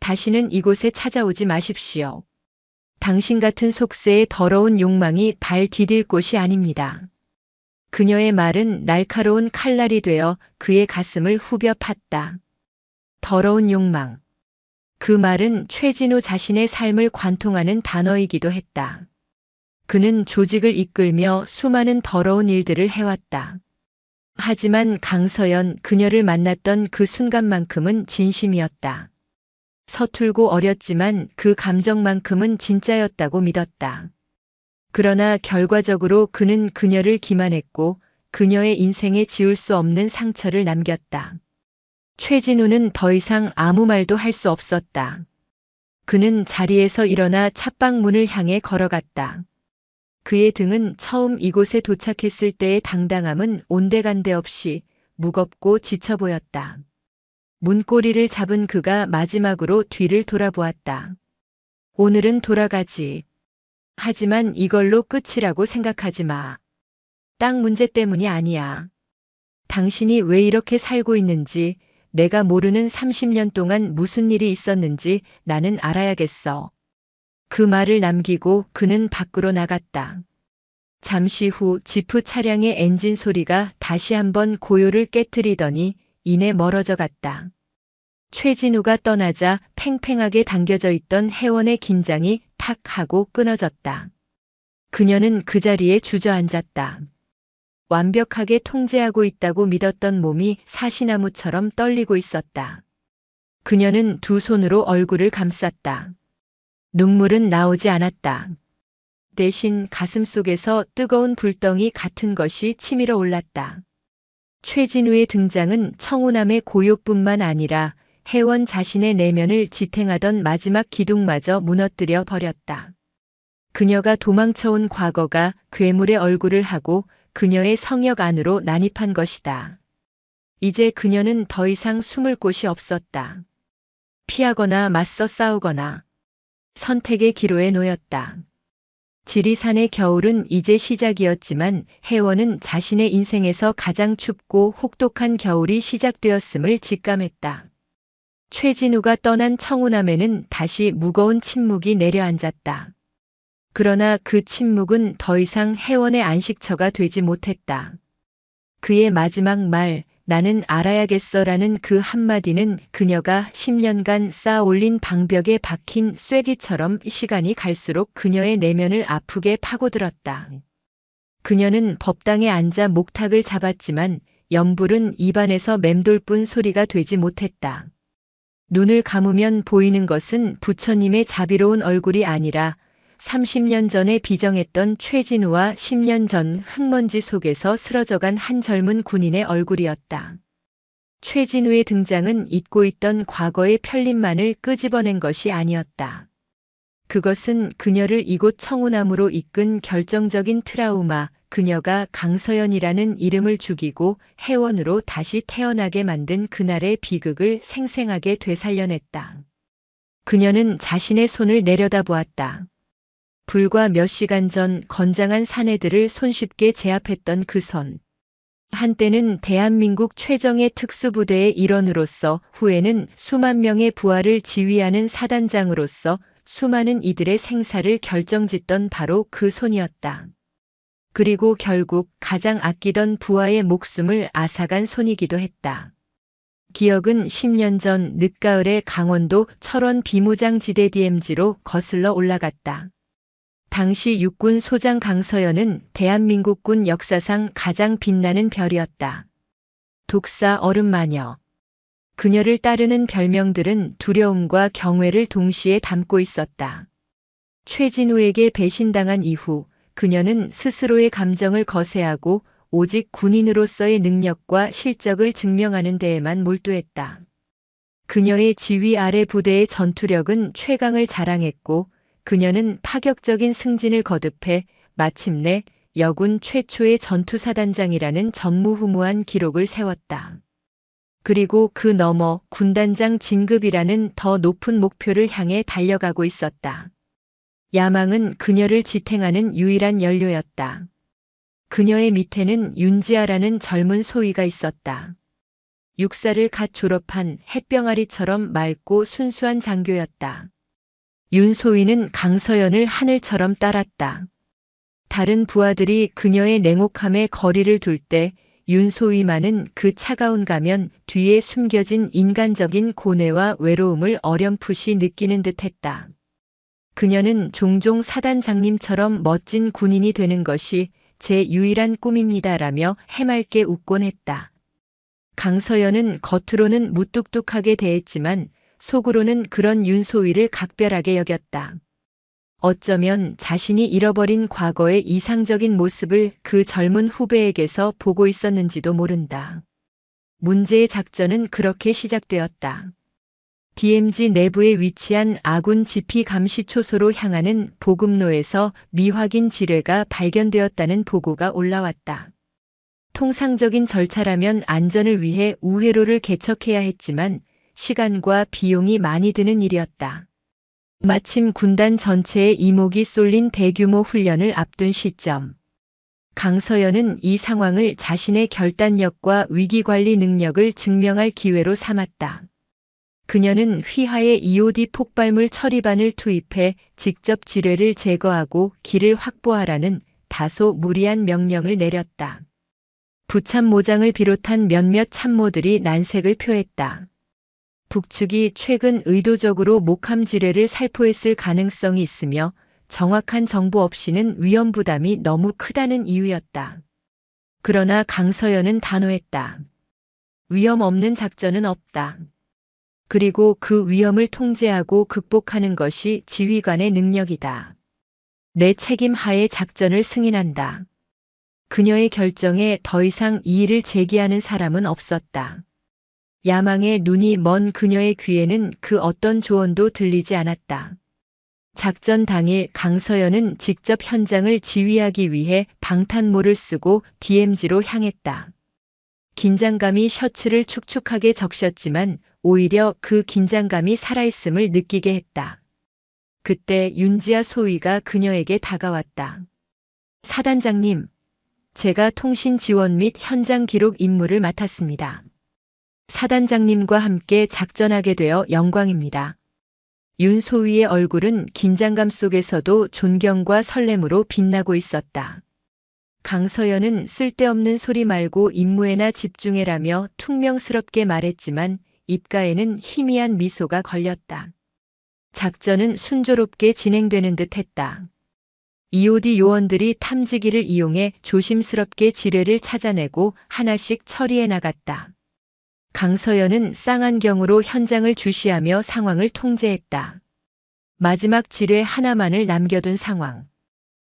다시는 이곳에 찾아오지 마십시오. 당신 같은 속세의 더러운 욕망이 발 디딜 곳이 아닙니다. 그녀의 말은 날카로운 칼날이 되어 그의 가슴을 후벼 팠다. 더러운 욕망. 그 말은 최진우 자신의 삶을 관통하는 단어이기도 했다. 그는 조직을 이끌며 수많은 더러운 일들을 해왔다. 하지만 강서연, 그녀를 만났던 그 순간만큼은 진심이었다. 서툴고 어렸지만 그 감정만큼은 진짜였다고 믿었다. 그러나 결과적으로 그는 그녀를 기만했고 그녀의 인생에 지울 수 없는 상처를 남겼다. 최진우는 더 이상 아무 말도 할 수 없었다. 그는 자리에서 일어나 찻방문을 향해 걸어갔다. 그의 등은 처음 이곳에 도착했을 때의 당당함은 온데간데 없이 무겁고 지쳐 보였다. 문고리를 잡은 그가 마지막으로 뒤를 돌아보았다. 오늘은 돌아가지. 하지만 이걸로 끝이라고 생각하지 마. 땅 문제 때문이 아니야. 당신이 왜 이렇게 살고 있는지, 내가 모르는 30년 동안 무슨 일이 있었는지 나는 알아야겠어. 그 말을 남기고 그는 밖으로 나갔다. 잠시 후 지프 차량의 엔진 소리가 다시 한번 고요를 깨트리더니 이내 멀어져 갔다. 최진우가 떠나자 팽팽하게 당겨져 있던 혜원의 긴장이 탁 하고 끊어졌다. 그녀는 그 자리에 주저앉았다. 완벽하게 통제하고 있다고 믿었던 몸이 사시나무처럼 떨리고 있었다. 그녀는 두 손으로 얼굴을 감쌌다. 눈물은 나오지 않았다. 대신 가슴속에서 뜨거운 불덩이 같은 것이 치밀어 올랐다. 최진우의 등장은 청운함의 고요뿐만 아니라 혜원 자신의 내면을 지탱하던 마지막 기둥마저 무너뜨려 버렸다. 그녀가 도망쳐온 과거가 괴물의 얼굴을 하고 그녀의 성역 안으로 난입한 것이다. 이제 그녀는 더 이상 숨을 곳이 없었다. 피하거나 맞서 싸우거나 선택의 기로에 놓였다. 지리산의 겨울은 이제 시작이었지만 혜원은 자신의 인생에서 가장 춥고 혹독한 겨울이 시작되었음을 직감했다. 최진우가 떠난 청운함에는 다시 무거운 침묵이 내려앉았다. 그러나 그 침묵은 더 이상 혜원의 안식처가 되지 못했다. 그의 마지막 말, 나는 알아야겠어라는 그 한마디는 그녀가 10년간 쌓아 올린 방벽에 박힌 쐐기처럼 시간이 갈수록 그녀의 내면을 아프게 파고들었다. 그녀는 법당에 앉아 목탁을 잡았지만 연불은 입안에서 맴돌 뿐 소리가 되지 못했다. 눈을 감으면 보이는 것은 부처님의 자비로운 얼굴이 아니라 30년 전에 비정했던 최진우와 10년 전 흙먼지 속에서 쓰러져간 한 젊은 군인의 얼굴이었다. 최진우의 등장은 잊고 있던 과거의 편린만을 끄집어낸 것이 아니었다. 그것은 그녀를 이곳 청운암으로 이끈 결정적인 트라우마, 그녀가 강서연이라는 이름을 죽이고 해원으로 다시 태어나게 만든 그날의 비극을 생생하게 되살려냈다. 그녀는 자신의 손을 내려다보았다. 불과 몇 시간 전 건장한 사내들을 손쉽게 제압했던 그 손. 한때는 대한민국 최정예 특수부대의 일원으로서, 후에는 수만 명의 부하를 지휘하는 사단장으로서 수많은 이들의 생사를 결정짓던 바로 그 손이었다. 그리고 결국 가장 아끼던 부하의 목숨을 앗아간 손이기도 했다. 기억은 10년 전 늦가을에 강원도 철원 비무장지대 DMZ로 거슬러 올라갔다. 당시 육군 소장 강서연은 대한민국군 역사상 가장 빛나는 별이었다. 독사 얼음마녀. 그녀를 따르는 별명들은 두려움과 경외를 동시에 담고 있었다. 최진우에게 배신당한 이후 그녀는 스스로의 감정을 거세하고 오직 군인으로서의 능력과 실적을 증명하는 데에만 몰두했다. 그녀의 지휘 아래 부대의 전투력은 최강을 자랑했고, 그녀는 파격적인 승진을 거듭해 마침내 여군 최초의 전투사단장이라는 전무후무한 기록을 세웠다. 그리고 그 너머 군단장 진급이라는 더 높은 목표를 향해 달려가고 있었다. 야망은 그녀를 지탱하는 유일한 연료였다. 그녀의 밑에는 윤지아라는 젊은 소위가 있었다. 육사를 갓 졸업한 햇병아리처럼 맑고 순수한 장교였다. 윤소희는 강서연을 하늘처럼 따랐다. 다른 부하들이 그녀의 냉혹함에 거리를 둘 때 윤소희만은 그 차가운 가면 뒤에 숨겨진 인간적인 고뇌와 외로움을 어렴풋이 느끼는 듯했다. 그녀는 종종 사단장님처럼 멋진 군인이 되는 것이 제 유일한 꿈입니다라며 해맑게 웃곤 했다. 강서연은 겉으로는 무뚝뚝하게 대했지만 속으로는 그런 윤소희를 각별하게 여겼다. 어쩌면 자신이 잃어버린 과거의 이상적인 모습을 그 젊은 후배에게서 보고 있었는지도 모른다. 문제의 작전은 그렇게 시작되었다. DMZ 내부에 위치한 아군 지피 감시 초소로 향하는 보급로에서 미확인 지뢰가 발견되었다는 보고가 올라왔다. 통상적인 절차라면 안전을 위해 우회로를 개척해야 했지만 시간과 비용이 많이 드는 일이었다. 마침 군단 전체의 이목이 쏠린 대규모 훈련을 앞둔 시점. 강서연은 이 상황을 자신의 결단력과 위기관리 능력을 증명할 기회로 삼았다. 그녀는 휘하의 EOD 폭발물 처리반을 투입해 직접 지뢰를 제거하고 길을 확보하라는 다소 무리한 명령을 내렸다. 부참모장을 비롯한 몇몇 참모들이 난색을 표했다. 북측이 최근 의도적으로 목함 지뢰를 살포했을 가능성이 있으며 정확한 정보 없이는 위험 부담이 너무 크다는 이유였다. 그러나 강서연은 단호했다. 위험 없는 작전은 없다. 그리고 그 위험을 통제하고 극복하는 것이 지휘관의 능력이다. 내 책임 하에 작전을 승인한다. 그녀의 결정에 더 이상 이의를 제기하는 사람은 없었다. 야망에 눈이 먼 그녀의 귀에는 그 어떤 조언도 들리지 않았다. 작전 당일 강서연은 직접 현장을 지휘하기 위해 방탄모를 쓰고 DMZ로 향했다. 긴장감이 셔츠를 축축하게 적셨지만 오히려 그 긴장감이 살아있음을 느끼게 했다. 그때 윤지아 소위가 그녀에게 다가왔다. 사단장님, 제가 통신 지원 및 현장 기록 임무를 맡았습니다. 사단장님과 함께 작전하게 되어 영광입니다. 윤소희의 얼굴은 긴장감 속에서도 존경과 설렘으로 빛나고 있었다. 강서연은 쓸데없는 소리 말고 임무에나 집중해라며 퉁명스럽게 말했지만 입가에는 희미한 미소가 걸렸다. 작전은 순조롭게 진행되는 듯 했다. EOD 요원들이 탐지기를 이용해 조심스럽게 지뢰를 찾아내고 하나씩 처리해 나갔다. 강서연은 쌍안경으로 현장을 주시하며 상황을 통제했다. 마지막 지뢰 하나만을 남겨둔 상황.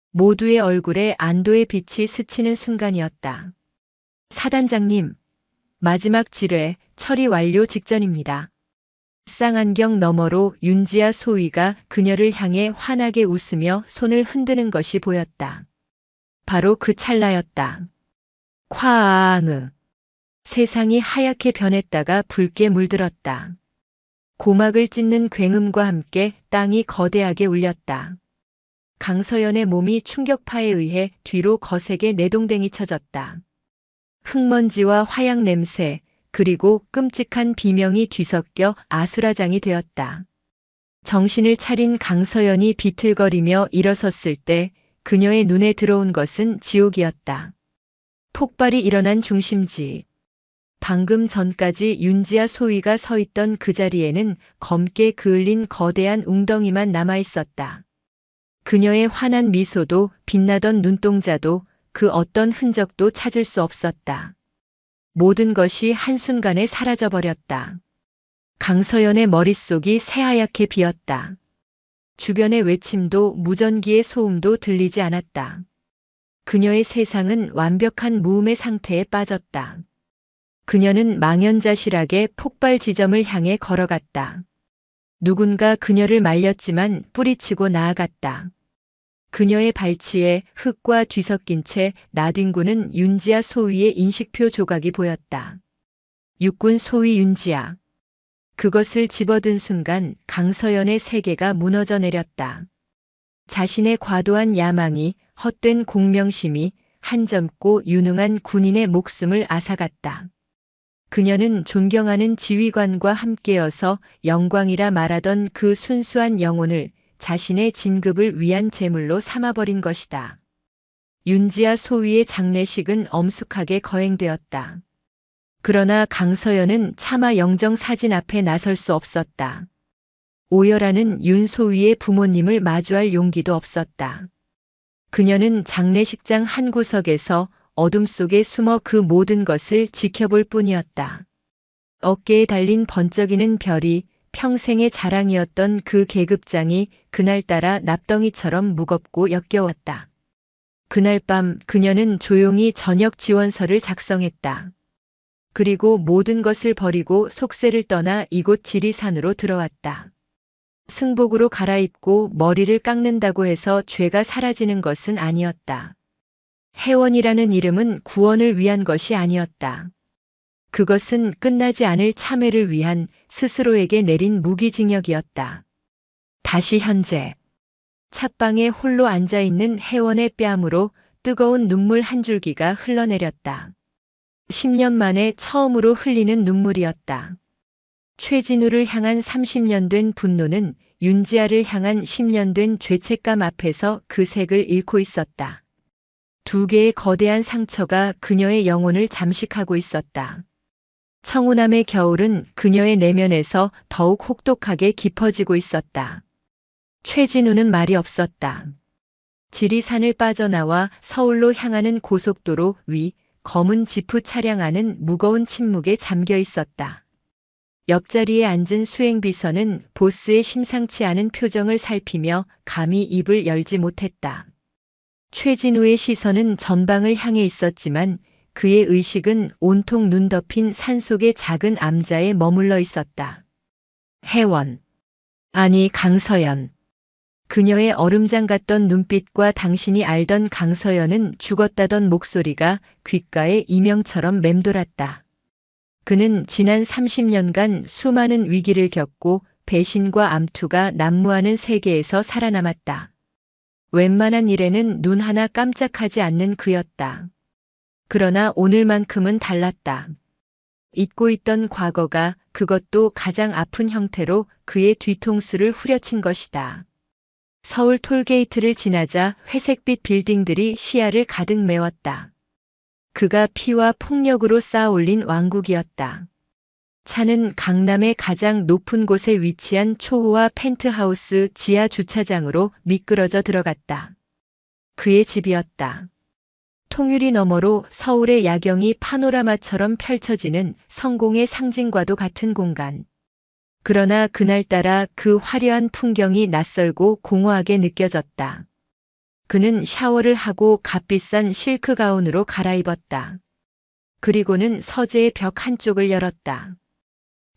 모두의 얼굴에 안도의 빛이 스치는 순간이었다. 사단장님, 마지막 지뢰 처리 완료 직전입니다. 쌍안경 너머로 윤지아 소위가 그녀를 향해 환하게 웃으며 손을 흔드는 것이 보였다. 바로 그 찰나였다. 쾅! 세상이 하얗게 변했다가 붉게 물들었다. 고막을 찢는 굉음과 함께 땅이 거대하게 울렸다. 강서연의 몸이 충격파에 의해 뒤로 거세게 내동댕이 쳐졌다. 흙먼지와 화약 냄새, 그리고 끔찍한 비명이 뒤섞여 아수라장이 되었다. 정신을 차린 강서연이 비틀거리며 일어섰을 때 그녀의 눈에 들어온 것은 지옥이었다. 폭발이 일어난 중심지. 방금 전까지 윤지아 소위가 서 있던 그 자리에는 검게 그을린 거대한 웅덩이만 남아 있었다. 그녀의 환한 미소도 빛나던 눈동자도 그 어떤 흔적도 찾을 수 없었다. 모든 것이 한순간에 사라져버렸다. 강서연의 머릿속이 새하얗게 비었다. 주변의 외침도 무전기의 소음도 들리지 않았다. 그녀의 세상은 완벽한 무음의 상태에 빠졌다. 그녀는 망연자실하게 폭발 지점을 향해 걸어갔다. 누군가 그녀를 말렸지만 뿌리치고 나아갔다. 그녀의 발치에 흙과 뒤섞인 채 나뒹구는 윤지아 소위의 인식표 조각이 보였다. 육군 소위 윤지아. 그것을 집어든 순간 강서연의 세계가 무너져 내렸다. 자신의 과도한 야망이, 헛된 공명심이 한점고 유능한 군인의 목숨을 앗아갔다. 그녀는 존경하는 지휘관과 함께여서 영광이라 말하던 그 순수한 영혼을 자신의 진급을 위한 제물로 삼아버린 것이다. 윤지아 소위의 장례식은 엄숙하게 거행되었다. 그러나 강서연은 차마 영정 사진 앞에 나설 수 없었다. 오열하는 윤 소위의 부모님을 마주할 용기도 없었다. 그녀는 장례식장 한 구석에서 어둠 속에 숨어 그 모든 것을 지켜볼 뿐이었다. 어깨에 달린 번쩍이는 별이 평생의 자랑이었던 그 계급장이 그날따라 납덩이처럼 무겁고 역겨웠다. 그날 밤 그녀는 조용히 저녁 지원서를 작성했다. 그리고 모든 것을 버리고 속세를 떠나 이곳 지리산으로 들어왔다. 승복으로 갈아입고 머리를 깎는다고 해서 죄가 사라지는 것은 아니었다. 해원이라는 이름은 구원을 위한 것이 아니었다. 그것은 끝나지 않을 참회를 위한 스스로에게 내린 무기징역이었다. 다시 현재. 찻방에 홀로 앉아있는 혜원의 뺨으로 뜨거운 눈물 한 줄기가 흘러내렸다. 10년 만에 처음으로 흘리는 눈물이었다. 최진우를 향한 30년 된 분노는 윤지아를 향한 10년 된 죄책감 앞에서 그 색을 잃고 있었다. 두 개의 거대한 상처가 그녀의 영혼을 잠식하고 있었다. 청운함의 겨울은 그녀의 내면에서 더욱 혹독하게 깊어지고 있었다. 최진우는 말이 없었다. 지리산을 빠져나와 서울로 향하는 고속도로 위 검은 지프 차량 안은 무거운 침묵에 잠겨 있었다. 옆자리에 앉은 수행비서는 보스의 심상치 않은 표정을 살피며 감히 입을 열지 못했다. 최진우의 시선은 전방을 향해 있었지만 그의 의식은 온통 눈 덮인 산속의 작은 암자에 머물러 있었다. 혜원. 아니 강서연. 그녀의 얼음장 같던 눈빛과 당신이 알던 강서연은 죽었다던 목소리가 귓가에 이명처럼 맴돌았다. 그는 지난 30년간 수많은 위기를 겪고 배신과 암투가 난무하는 세계에서 살아남았다. 웬만한 일에는 눈 하나 깜짝하지 않는 그였다. 그러나 오늘만큼은 달랐다. 잊고 있던 과거가 그것도 가장 아픈 형태로 그의 뒤통수를 후려친 것이다. 서울 톨게이트를 지나자 회색빛 빌딩들이 시야를 가득 메웠다. 그가 피와 폭력으로 쌓아올린 왕국이었다. 차는 강남의 가장 높은 곳에 위치한 초호화 펜트하우스 지하 주차장으로 미끄러져 들어갔다. 그의 집이었다. 통유리 너머로 서울의 야경이 파노라마처럼 펼쳐지는 성공의 상징과도 같은 공간. 그러나 그날따라 그 화려한 풍경이 낯설고 공허하게 느껴졌다. 그는 샤워를 하고 값비싼 실크 가운으로 갈아입었다. 그리고는 서재의 벽 한쪽을 열었다.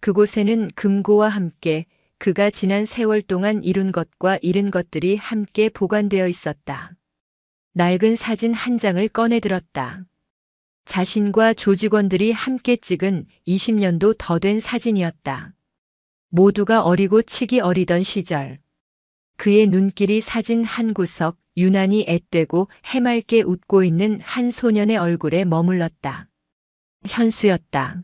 그곳에는 금고와 함께 그가 지난 세월 동안 이룬 것과 잃은 것들이 함께 보관되어 있었다. 낡은 사진 한 장을 꺼내 들었다. 자신과 조직원들이 함께 찍은 20년도 더 된 사진이었다. 모두가 어리고 치기 어리던 시절. 그의 눈길이 사진 한 구석, 유난히 앳되고 해맑게 웃고 있는 한 소년의 얼굴에 머물렀다. 현수였다.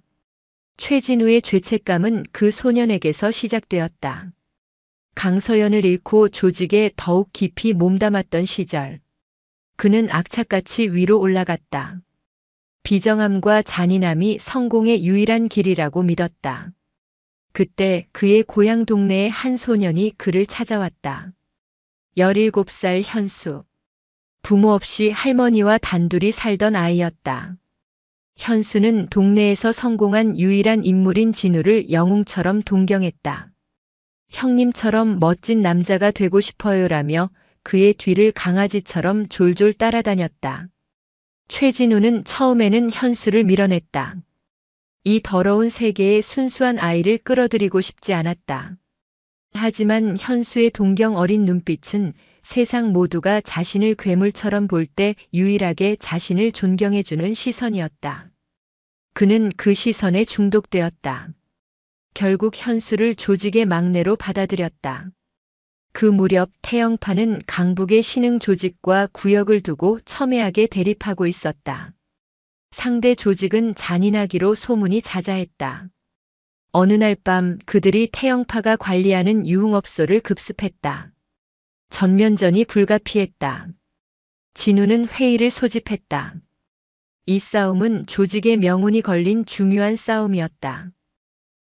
최진우의 죄책감은 그 소년에게서 시작되었다. 강서연을 잃고 조직에 더욱 깊이 몸담았던 시절. 그는 악착같이 위로 올라갔다. 비정함과 잔인함이 성공의 유일한 길이라고 믿었다. 그때 그의 고향 동네의 한 소년이 그를 찾아왔다. 17살 현수. 부모 없이 할머니와 단둘이 살던 아이였다. 현수는 동네에서 성공한 유일한 인물인 진우를 영웅처럼 동경했다. 형님처럼 멋진 남자가 되고 싶어요라며 그의 뒤를 강아지처럼 졸졸 따라다녔다. 최진우는 처음에는 현수를 밀어냈다. 이 더러운 세계에 순수한 아이를 끌어들이고 싶지 않았다. 하지만 현수의 동경 어린 눈빛은 세상 모두가 자신을 괴물처럼 볼 때 유일하게 자신을 존경해주는 시선이었다. 그는 그 시선에 중독되었다. 결국 현수를 조직의 막내로 받아들였다. 그 무렵 태영파는 강북의 신흥 조직과 구역을 두고 첨예하게 대립하고 있었다. 상대 조직은 잔인하기로 소문이 자자했다. 어느 날 밤 그들이 태영파가 관리하는 유흥업소를 급습했다. 전면전이 불가피했다. 진우는 회의를 소집했다. 이 싸움은 조직의 명운이 걸린 중요한 싸움이었다.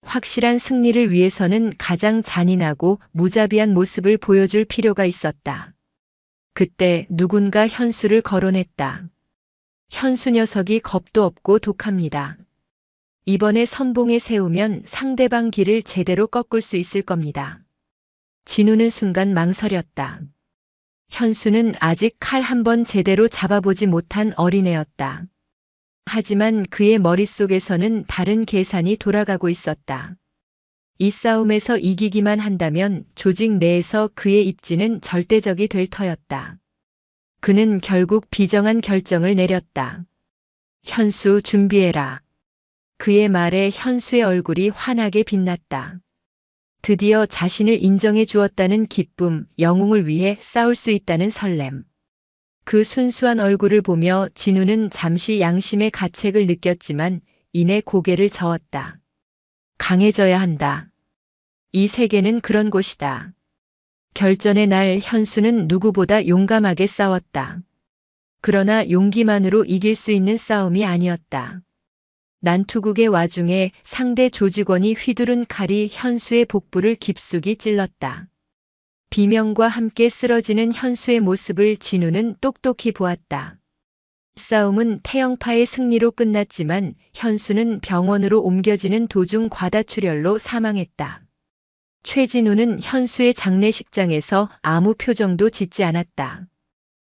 확실한 승리를 위해서는 가장 잔인하고 무자비한 모습을 보여줄 필요가 있었다. 그때 누군가 현수를 거론했다. 현수 녀석이 겁도 없고 독합니다. 이번에 선봉에 세우면 상대방 길을 제대로 꺾을 수 있을 겁니다. 진우는 순간 망설였다. 현수는 아직 칼 한 번 제대로 잡아보지 못한 어린애였다. 하지만 그의 머릿속에서는 다른 계산이 돌아가고 있었다. 이 싸움에서 이기기만 한다면 조직 내에서 그의 입지는 절대적이 될 터였다. 그는 결국 비정한 결정을 내렸다. 현수 준비해라. 그의 말에 현수의 얼굴이 환하게 빛났다. 드디어 자신을 인정해 주었다는 기쁨, 영웅을 위해 싸울 수 있다는 설렘. 그 순수한 얼굴을 보며 진우는 잠시 양심의 가책을 느꼈지만 이내 고개를 저었다. 강해져야 한다. 이 세계는 그런 곳이다. 결전의 날 현수는 누구보다 용감하게 싸웠다. 그러나 용기만으로 이길 수 있는 싸움이 아니었다. 난투극의 와중에 상대 조직원이 휘두른 칼이 현수의 복부를 깊숙이 찔렀다. 비명과 함께 쓰러지는 현수의 모습을 진우는 똑똑히 보았다. 싸움은 태영파의 승리로 끝났지만 현수는 병원으로 옮겨지는 도중 과다출혈로 사망했다. 최진우는 현수의 장례식장에서 아무 표정도 짓지 않았다.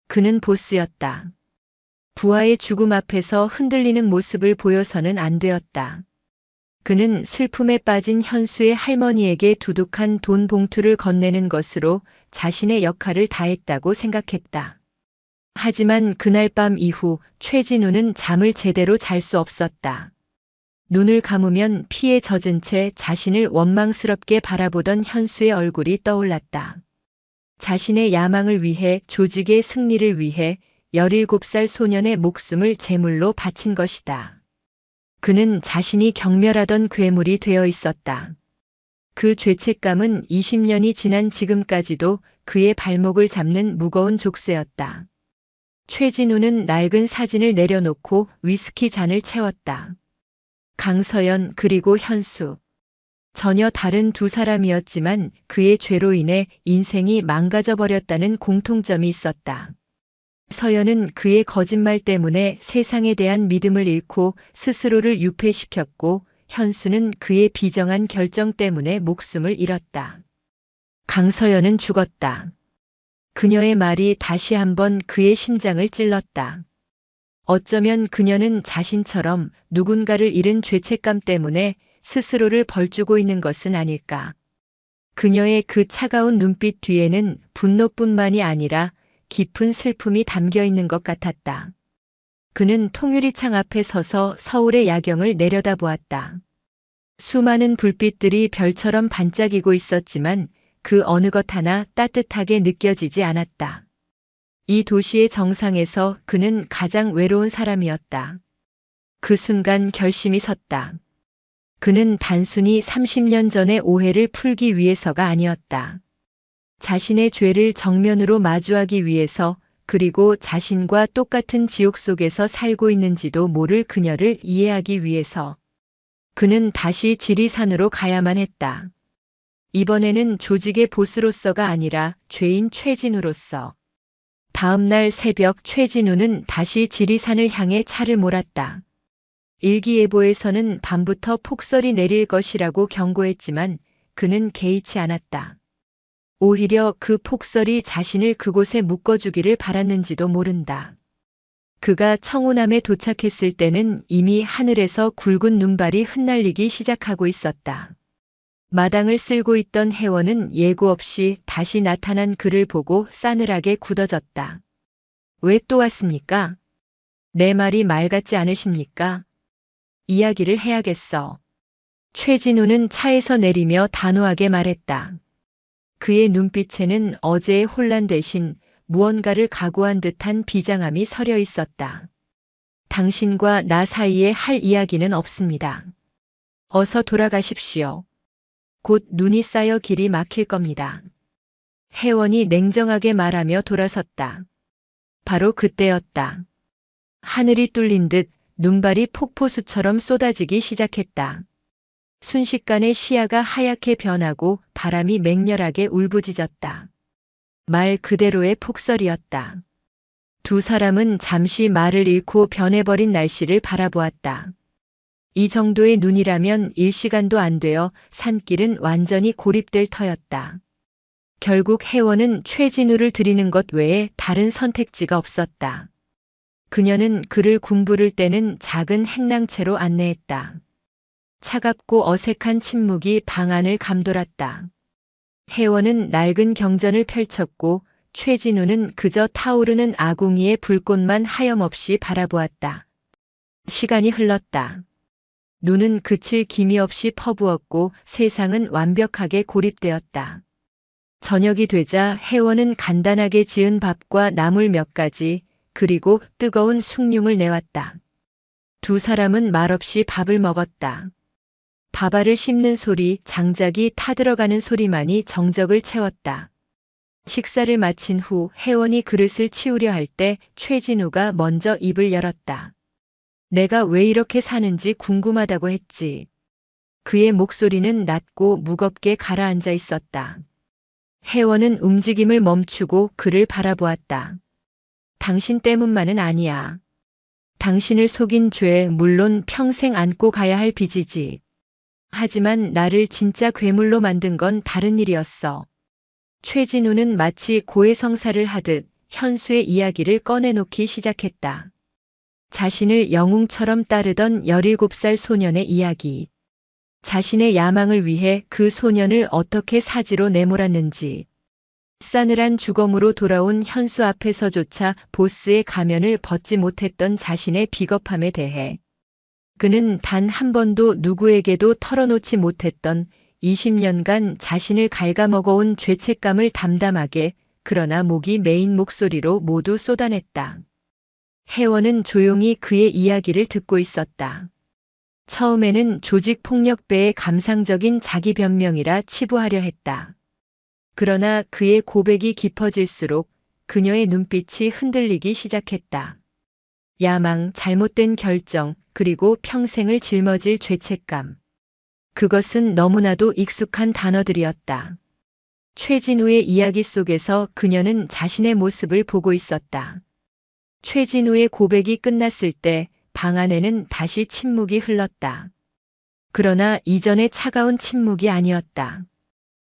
그는 보스였다. 부하의 죽음 앞에서 흔들리는 모습을 보여서는 안 되었다. 그는 슬픔에 빠진 현수의 할머니에게 두둑한 돈 봉투를 건네는 것으로 자신의 역할을 다했다고 생각했다. 하지만 그날 밤 이후 최진우는 잠을 제대로 잘 수 없었다. 눈을 감으면 피에 젖은 채 자신을 원망스럽게 바라보던 현수의 얼굴이 떠올랐다. 자신의 야망을 위해, 조직의 승리를 위해 17살 소년의 목숨을 제물로 바친 것이다. 그는 자신이 경멸하던 괴물이 되어 있었다. 그 죄책감은 20년이 지난 지금까지도 그의 발목을 잡는 무거운 족쇄였다. 최진우는 낡은 사진을 내려놓고 위스키 잔을 채웠다. 강서연 그리고 현수. 전혀 다른 두 사람이었지만 그의 죄로 인해 인생이 망가져 버렸다는 공통점이 있었다. 서연은 그의 거짓말 때문에 세상에 대한 믿음을 잃고 스스로를 유폐시켰고, 현수는 그의 비정한 결정 때문에 목숨을 잃었다. 강서연은 죽었다. 그녀의 말이 다시 한번 그의 심장을 찔렀다. 어쩌면 그녀는 자신처럼 누군가를 잃은 죄책감 때문에 스스로를 벌주고 있는 것은 아닐까. 그녀의 그 차가운 눈빛 뒤에는 분노뿐만이 아니라 깊은 슬픔이 담겨 있는 것 같았다. 그는 통유리창 앞에 서서 서울의 야경을 내려다보았다. 수많은 불빛들이 별처럼 반짝이고 있었지만 그 어느 것 하나 따뜻하게 느껴지지 않았다. 이 도시의 정상에서 그는 가장 외로운 사람이었다. 그 순간 결심이 섰다. 그는 단순히 30년 전의 오해를 풀기 위해서가 아니었다. 자신의 죄를 정면으로 마주하기 위해서, 그리고 자신과 똑같은 지옥 속에서 살고 있는지도 모를 그녀를 이해하기 위해서. 그는 다시 지리산으로 가야만 했다. 이번에는 조직의 보스로서가 아니라 죄인 최진우로서. 다음 날 새벽 최진우는 다시 지리산을 향해 차를 몰았다. 일기예보에서는 밤부터 폭설이 내릴 것이라고 경고했지만 그는 개의치 않았다. 오히려 그 폭설이 자신을 그곳에 묶어주기를 바랐는지도 모른다. 그가 청운함에 도착했을 때는 이미 하늘에서 굵은 눈발이 흩날리기 시작하고 있었다. 마당을 쓸고 있던 혜원은 예고 없이 다시 나타난 그를 보고 싸늘하게 굳어졌다. 왜 또 왔습니까? 내 말이 말 같지 않으십니까? 이야기를 해야겠어. 최진우는 차에서 내리며 단호하게 말했다. 그의 눈빛에는 어제의 혼란 대신 무언가를 각오한 듯한 비장함이 서려 있었다. 당신과 나 사이에 할 이야기는 없습니다. 어서 돌아가십시오. 곧 눈이 쌓여 길이 막힐 겁니다. 혜원이 냉정하게 말하며 돌아섰다. 바로 그때였다. 하늘이 뚫린 듯 눈발이 폭포수처럼 쏟아지기 시작했다. 순식간에 시야가 하얗게 변하고 바람이 맹렬하게 울부짖었다. 말 그대로의 폭설이었다. 두 사람은 잠시 말을 잃고 변해버린 날씨를 바라보았다. 이 정도의 눈이라면 일시간도 안 되어 산길은 완전히 고립될 터였다. 결국 혜원은 최진우를 들이는 것 외에 다른 선택지가 없었다. 그녀는 그를 군부를 떼는 작은 행랑채로 안내했다. 차갑고 어색한 침묵이 방 안을 감돌았다. 혜원은 낡은 경전을 펼쳤고 최진우는 그저 타오르는 아궁이의 불꽃만 하염없이 바라보았다. 시간이 흘렀다. 눈은 그칠 기미 없이 퍼부었고 세상은 완벽하게 고립되었다. 저녁이 되자 혜원은 간단하게 지은 밥과 나물 몇 가지, 그리고 뜨거운 숭늉을 내왔다. 두 사람은 말없이 밥을 먹었다. 밥알을 씹는 소리, 장작이 타들어가는 소리만이 정적을 채웠다. 식사를 마친 후 혜원이 그릇을 치우려 할 때 최진우가 먼저 입을 열었다. 내가 왜 이렇게 사는지 궁금하다고 했지. 그의 목소리는 낮고 무겁게 가라앉아 있었다. 혜원은 움직임을 멈추고 그를 바라보았다. 당신 때문만은 아니야. 당신을 속인 죄, 물론 평생 안고 가야 할 빚이지. 하지만 나를 진짜 괴물로 만든 건 다른 일이었어. 최진우는 마치 고해성사를 하듯 현수의 이야기를 꺼내놓기 시작했다. 자신을 영웅처럼 따르던 17살 소년의 이야기. 자신의 야망을 위해 그 소년을 어떻게 사지로 내몰았는지. 싸늘한 주검으로 돌아온 현수 앞에서조차 보스의 가면을 벗지 못했던 자신의 비겁함에 대해. 그는 단 한 번도 누구에게도 털어놓지 못했던 20년간 자신을 갉아먹어온 죄책감을 담담하게, 그러나 목이 메인 목소리로 모두 쏟아냈다. 혜원은 조용히 그의 이야기를 듣고 있었다. 처음에는 조직폭력배의 감상적인 자기 변명이라 치부하려 했다. 그러나 그의 고백이 깊어질수록 그녀의 눈빛이 흔들리기 시작했다. 야망, 잘못된 결정, 그리고 평생을 짊어질 죄책감. 그것은 너무나도 익숙한 단어들이었다. 최진우의 이야기 속에서 그녀는 자신의 모습을 보고 있었다. 최진우의 고백이 끝났을 때 방 안에는 다시 침묵이 흘렀다. 그러나 이전의 차가운 침묵이 아니었다.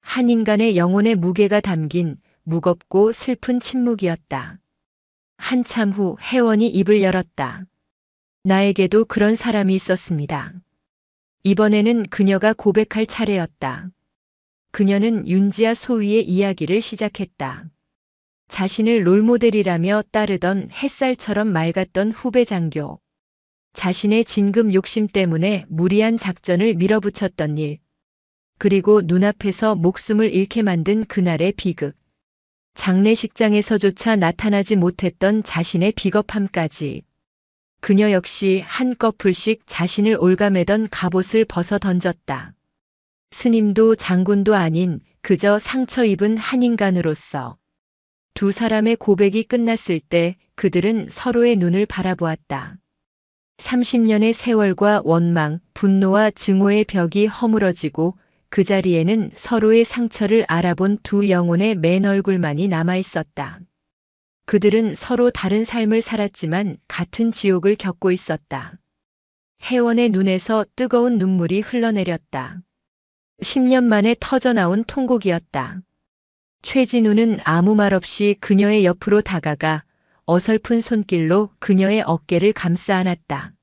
한 인간의 영혼의 무게가 담긴 무겁고 슬픈 침묵이었다. 한참 후 혜원이 입을 열었다. 나에게도 그런 사람이 있었습니다. 이번에는 그녀가 고백할 차례였다. 그녀는 윤지아 소위의 이야기를 시작했다. 자신을 롤모델이라며 따르던 햇살처럼 맑았던 후배 장교. 자신의 진급 욕심 때문에 무리한 작전을 밀어붙였던 일. 그리고 눈앞에서 목숨을 잃게 만든 그날의 비극. 장례식장에서조차 나타나지 못했던 자신의 비겁함까지. 그녀 역시 한꺼풀씩 자신을 올가매던 갑옷을 벗어 던졌다. 스님도 장군도 아닌 그저 상처 입은 한 인간으로서. 두 사람의 고백이 끝났을 때 그들은 서로의 눈을 바라보았다. 30년의 세월과 원망, 분노와 증오의 벽이 허물어지고 그 자리에는 서로의 상처를 알아본 두 영혼의 맨 얼굴만이 남아 있었다. 그들은 서로 다른 삶을 살았지만 같은 지옥을 겪고 있었다. 혜원의 눈에서 뜨거운 눈물이 흘러내렸다. 10년 만에 터져나온 통곡이었다. 최진우는 아무 말 없이 그녀의 옆으로 다가가 어설픈 손길로 그녀의 어깨를 감싸 안았다.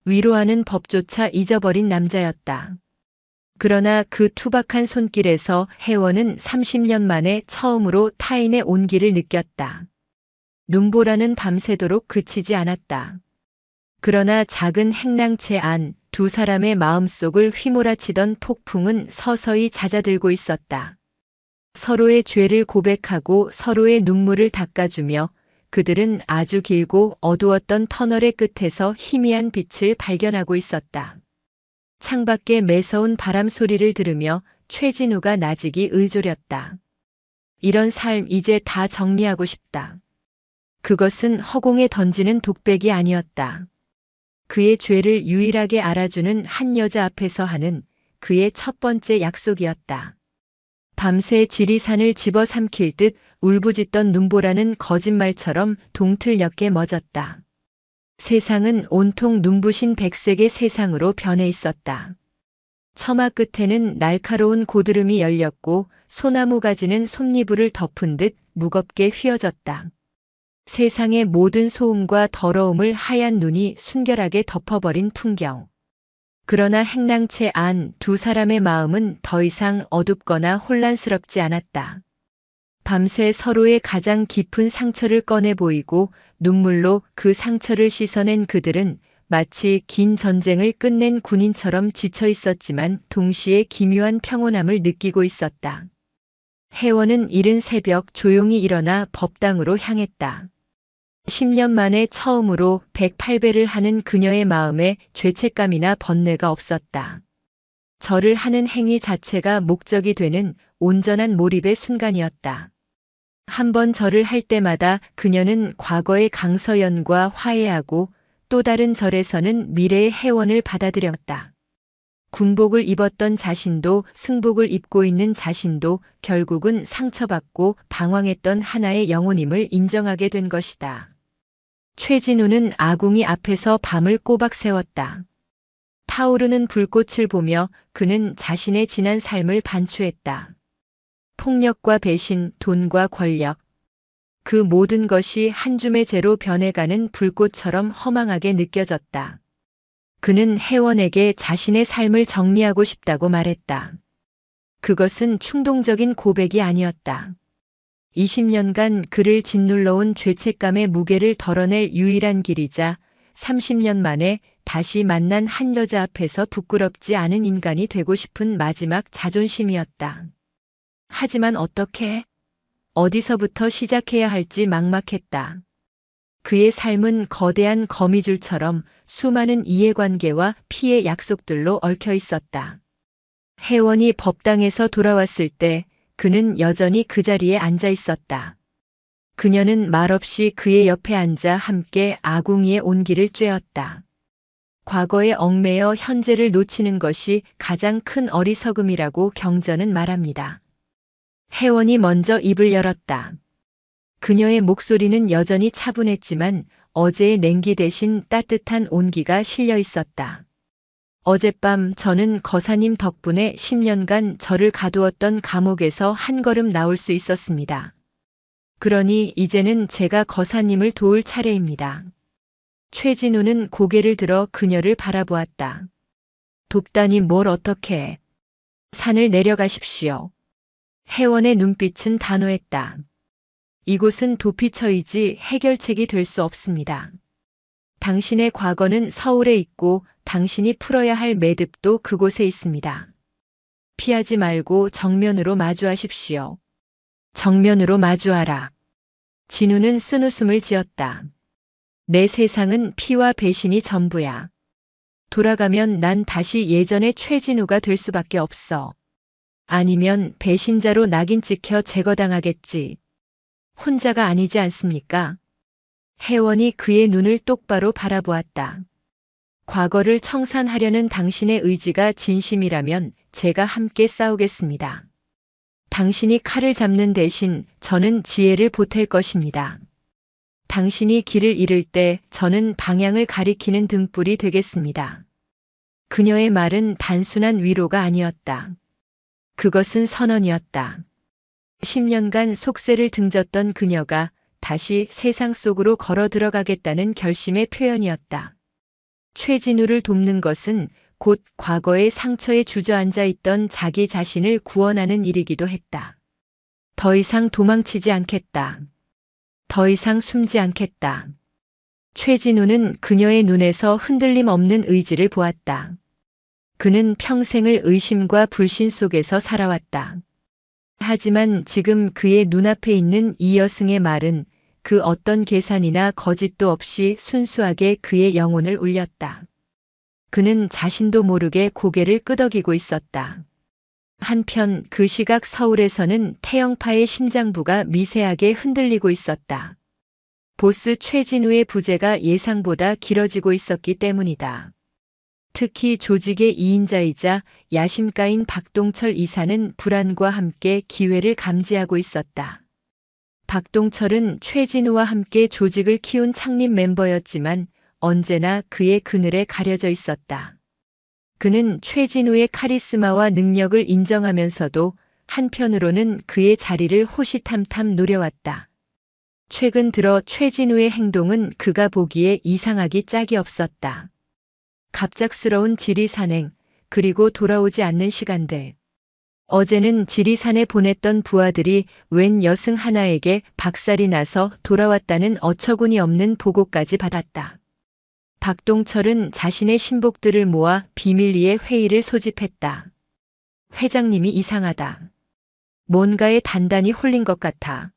위로하는 법조차 잊어버린 남자였다. 그러나 그 투박한 손길에서 혜원은 30년 만에 처음으로 타인의 온기를 느꼈다. 눈보라는 밤새도록 그치지 않았다. 그러나 작은 행랑채 안 두 사람의 마음속을 휘몰아치던 폭풍은 서서히 잦아들고 있었다. 서로의 죄를 고백하고 서로의 눈물을 닦아주며 그들은 아주 길고 어두웠던 터널의 끝에서 희미한 빛을 발견하고 있었다. 창밖에 매서운 바람 소리를 들으며 최진우가 나직이 의졸였다. 이런 삶 이제 다 정리하고 싶다. 그것은 허공에 던지는 독백이 아니었다. 그의 죄를 유일하게 알아주는 한 여자 앞에서 하는 그의 첫 번째 약속이었다. 밤새 지리산을 집어삼킬 듯 울부짖던 눈보라는 거짓말처럼 동틀녘에 멎었다. 세상은 온통 눈부신 백색의 세상으로 변해 있었다. 처마 끝에는 날카로운 고드름이 열렸고 소나무 가지는 솜니부를 덮은 듯 무겁게 휘어졌다. 세상의 모든 소음과 더러움을 하얀 눈이 순결하게 덮어버린 풍경. 그러나 행랑채 안 두 사람의 마음은 더 이상 어둡거나 혼란스럽지 않았다. 밤새 서로의 가장 깊은 상처를 꺼내 보이고 눈물로 그 상처를 씻어낸 그들은 마치 긴 전쟁을 끝낸 군인처럼 지쳐 있었지만 동시에 기묘한 평온함을 느끼고 있었다. 혜원은 이른 새벽 조용히 일어나 법당으로 향했다. 10년 만에 처음으로 108배를 하는 그녀의 마음에 죄책감이나 번뇌가 없었다. 절을 하는 행위 자체가 목적이 되는 온전한 몰입의 순간이었다. 한 번 절을 할 때마다 그녀는 과거의 강서연과 화해하고 또 다른 절에서는 미래의 혜원을 받아들였다. 군복을 입었던 자신도 승복을 입고 있는 자신도 결국은 상처받고 방황했던 하나의 영혼임을 인정하게 된 것이다. 최진우는 아궁이 앞에서 밤을 꼬박 새웠다. 타오르는 불꽃을 보며 그는 자신의 지난 삶을 반추했다. 폭력과 배신, 돈과 권력. 그 모든 것이 한 줌의 재로 변해가는 불꽃처럼 허망하게 느껴졌다. 그는 혜원에게 자신의 삶을 정리하고 싶다고 말했다. 그것은 충동적인 고백이 아니었다. 20년간 그를 짓눌러온 죄책감의 무게를 덜어낼 유일한 길이자 30년 만에 다시 만난 한 여자 앞에서 부끄럽지 않은 인간이 되고 싶은 마지막 자존심이었다. 하지만 어떻게? 어디서부터 시작해야 할지 막막했다. 그의 삶은 거대한 거미줄처럼 수많은 이해관계와 피해 약속들로 얽혀 있었다. 혜원이 법당에서 돌아왔을 때 그는 여전히 그 자리에 앉아 있었다. 그녀는 말없이 그의 옆에 앉아 함께 아궁이의 온기를 쬐었다. 과거에 얽매여 현재를 놓치는 것이 가장 큰 어리석음이라고 경전은 말합니다. 혜원이 먼저 입을 열었다. 그녀의 목소리는 여전히 차분했지만 어제의 냉기 대신 따뜻한 온기가 실려 있었다. 어젯밤 저는 거사님 덕분에 10년간 저를 가두었던 감옥에서 한 걸음 나올 수 있었습니다. 그러니 이제는 제가 거사님을 도울 차례입니다. 최진우는 고개를 들어 그녀를 바라보았다. 돕다니 뭘 어떻게 해. 산을 내려가십시오. 혜원의 눈빛은 단호했다. 이곳은 도피처이지 해결책이 될 수 없습니다. 당신의 과거는 서울에 있고 당신이 풀어야 할 매듭도 그곳에 있습니다. 피하지 말고 정면으로 마주하십시오. 정면으로 마주하라. 진우는 쓴웃음을 지었다. 내 세상은 피와 배신이 전부야. 돌아가면 난 다시 예전의 최진우가 될 수밖에 없어. 아니면 배신자로 낙인 찍혀 제거당하겠지. 혼자가 아니지 않습니까? 혜원이 그의 눈을 똑바로 바라보았다. 과거를 청산하려는 당신의 의지가 진심이라면 제가 함께 싸우겠습니다. 당신이 칼을 잡는 대신 저는 지혜를 보탤 것입니다. 당신이 길을 잃을 때 저는 방향을 가리키는 등불이 되겠습니다. 그녀의 말은 단순한 위로가 아니었다. 그것은 선언이었다. 10년간 속세를 등졌던 그녀가 다시 세상 속으로 걸어 들어가겠다는 결심의 표현이었다. 최진우를 돕는 것은 곧 과거의 상처에 주저앉아 있던 자기 자신을 구원하는 일이기도 했다. 더 이상 도망치지 않겠다. 더 이상 숨지 않겠다. 최진우는 그녀의 눈에서 흔들림 없는 의지를 보았다. 그는 평생을 의심과 불신 속에서 살아왔다. 하지만 지금 그의 눈앞에 있는 이 여승의 말은 그 어떤 계산이나 거짓도 없이 순수하게 그의 영혼을 울렸다. 그는 자신도 모르게 고개를 끄덕이고 있었다. 한편 그 시각 서울에서는 태영파의 심장부가 미세하게 흔들리고 있었다. 보스 최진우의 부재가 예상보다 길어지고 있었기 때문이다. 특히 조직의 2인자이자 야심가인 박동철 이사는 불안과 함께 기회를 감지하고 있었다. 박동철은 최진우와 함께 조직을 키운 창립 멤버였지만 언제나 그의 그늘에 가려져 있었다. 그는 최진우의 카리스마와 능력을 인정하면서도 한편으로는 그의 자리를 호시탐탐 노려왔다. 최근 들어 최진우의 행동은 그가 보기에 이상하기 짝이 없었다. 갑작스러운 지리산행, 그리고 돌아오지 않는 시간들. 어제는 지리산에 보냈던 부하들이 웬 여승 하나에게 박살이 나서 돌아왔다는 어처구니 없는 보고까지 받았다. 박동철은 자신의 신복들을 모아 비밀리에 회의를 소집했다. 회장님이 이상하다. 뭔가에 단단히 홀린 것 같아.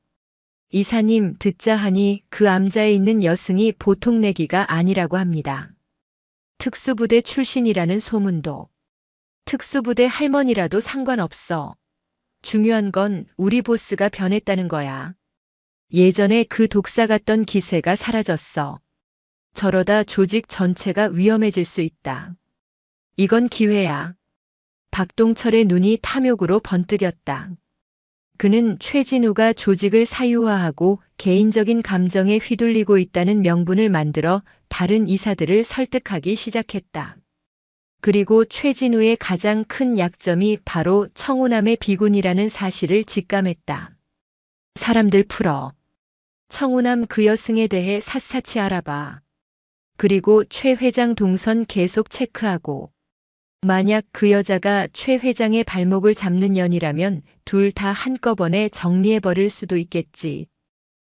이사님 듣자 하니 그 암자에 있는 여승이 보통 내기가 아니라고 합니다. 특수부대 출신이라는 소문도. 특수부대 할머니라도 상관없어. 중요한 건 우리 보스가 변했다는 거야. 예전에 그 독사 같던 기세가 사라졌어. 저러다 조직 전체가 위험해질 수 있다. 이건 기회야. 박동철의 눈이 탐욕으로 번뜩였다. 그는 최진우가 조직을 사유화하고 개인적인 감정에 휘둘리고 있다는 명분을 만들어 다른 이사들을 설득하기 시작했다. 그리고 최진우의 가장 큰 약점이 바로 청우남의 비군이라는 사실을 직감했다. 사람들 풀어. 청우남 그 여승에 대해 샅샅이 알아봐. 그리고 최 회장 동선 계속 체크하고. 만약 그 여자가 최 회장의 발목을 잡는 년이라면 둘 다 한꺼번에 정리해버릴 수도 있겠지.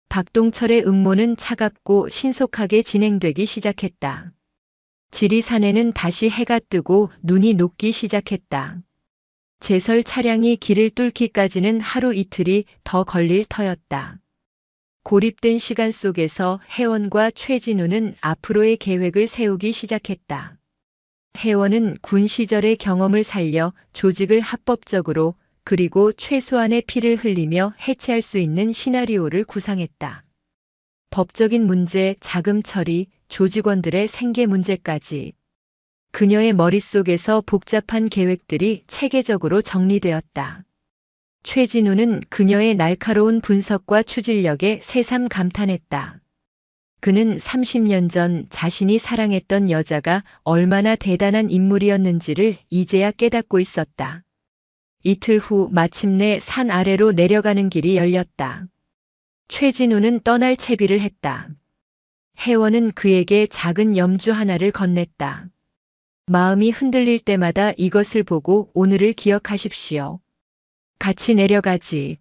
박동철의 음모는 차갑고 신속하게 진행되기 시작했다. 지리산에는 다시 해가 뜨고 눈이 녹기 시작했다. 제설 차량이 길을 뚫기까지는 하루 이틀이 더 걸릴 터였다. 고립된 시간 속에서 혜원과 최진우는 앞으로의 계획을 세우기 시작했다. 혜원은 군 시절의 경험을 살려 조직을 합법적으로 그리고 최소한의 피를 흘리며 해체할 수 있는 시나리오를 구상했다. 법적인 문제, 자금 처리, 조직원들의 생계 문제까지. 그녀의 머릿속에서 복잡한 계획들이 체계적으로 정리되었다. 최진우는 그녀의 날카로운 분석과 추진력에 새삼 감탄했다. 그는 30년 전 자신이 사랑했던 여자가 얼마나 대단한 인물이었는지를 이제야 깨닫고 있었다. 이틀 후 마침내 산 아래로 내려가는 길이 열렸다. 최진우는 떠날 채비를 했다. 혜원은 그에게 작은 염주 하나를 건넸다. 마음이 흔들릴 때마다 이것을 보고 오늘을 기억하십시오. 같이 내려가지.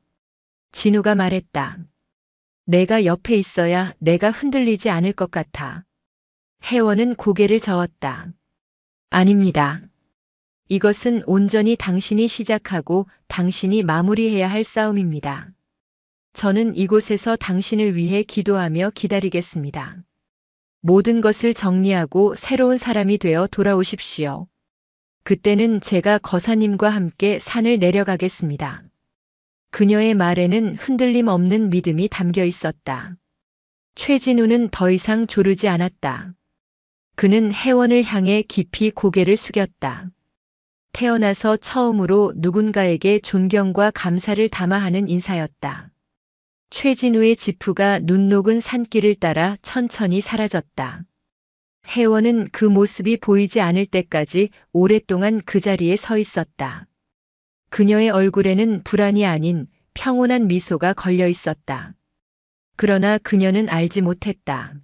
진우가 말했다. 내가 옆에 있어야 내가 흔들리지 않을 것 같아. 혜원은 고개를 저었다. 아닙니다. 이것은 온전히 당신이 시작하고 당신이 마무리해야 할 싸움입니다. 저는 이곳에서 당신을 위해 기도하며 기다리겠습니다. 모든 것을 정리하고 새로운 사람이 되어 돌아오십시오. 그때는 제가 거사님과 함께 산을 내려가겠습니다. 그녀의 말에는 흔들림 없는 믿음이 담겨 있었다. 최진우는 더 이상 조르지 않았다. 그는 혜원을 향해 깊이 고개를 숙였다. 태어나서 처음으로 누군가에게 존경과 감사를 담아하는 인사였다. 최진우의 지푸가 눈 녹은 산길을 따라 천천히 사라졌다. 혜원은 그 모습이 보이지 않을 때까지 오랫동안 그 자리에 서 있었다. 그녀의 얼굴에는 불안이 아닌 평온한 미소가 걸려 있었다. 그러나 그녀는 알지 못했다.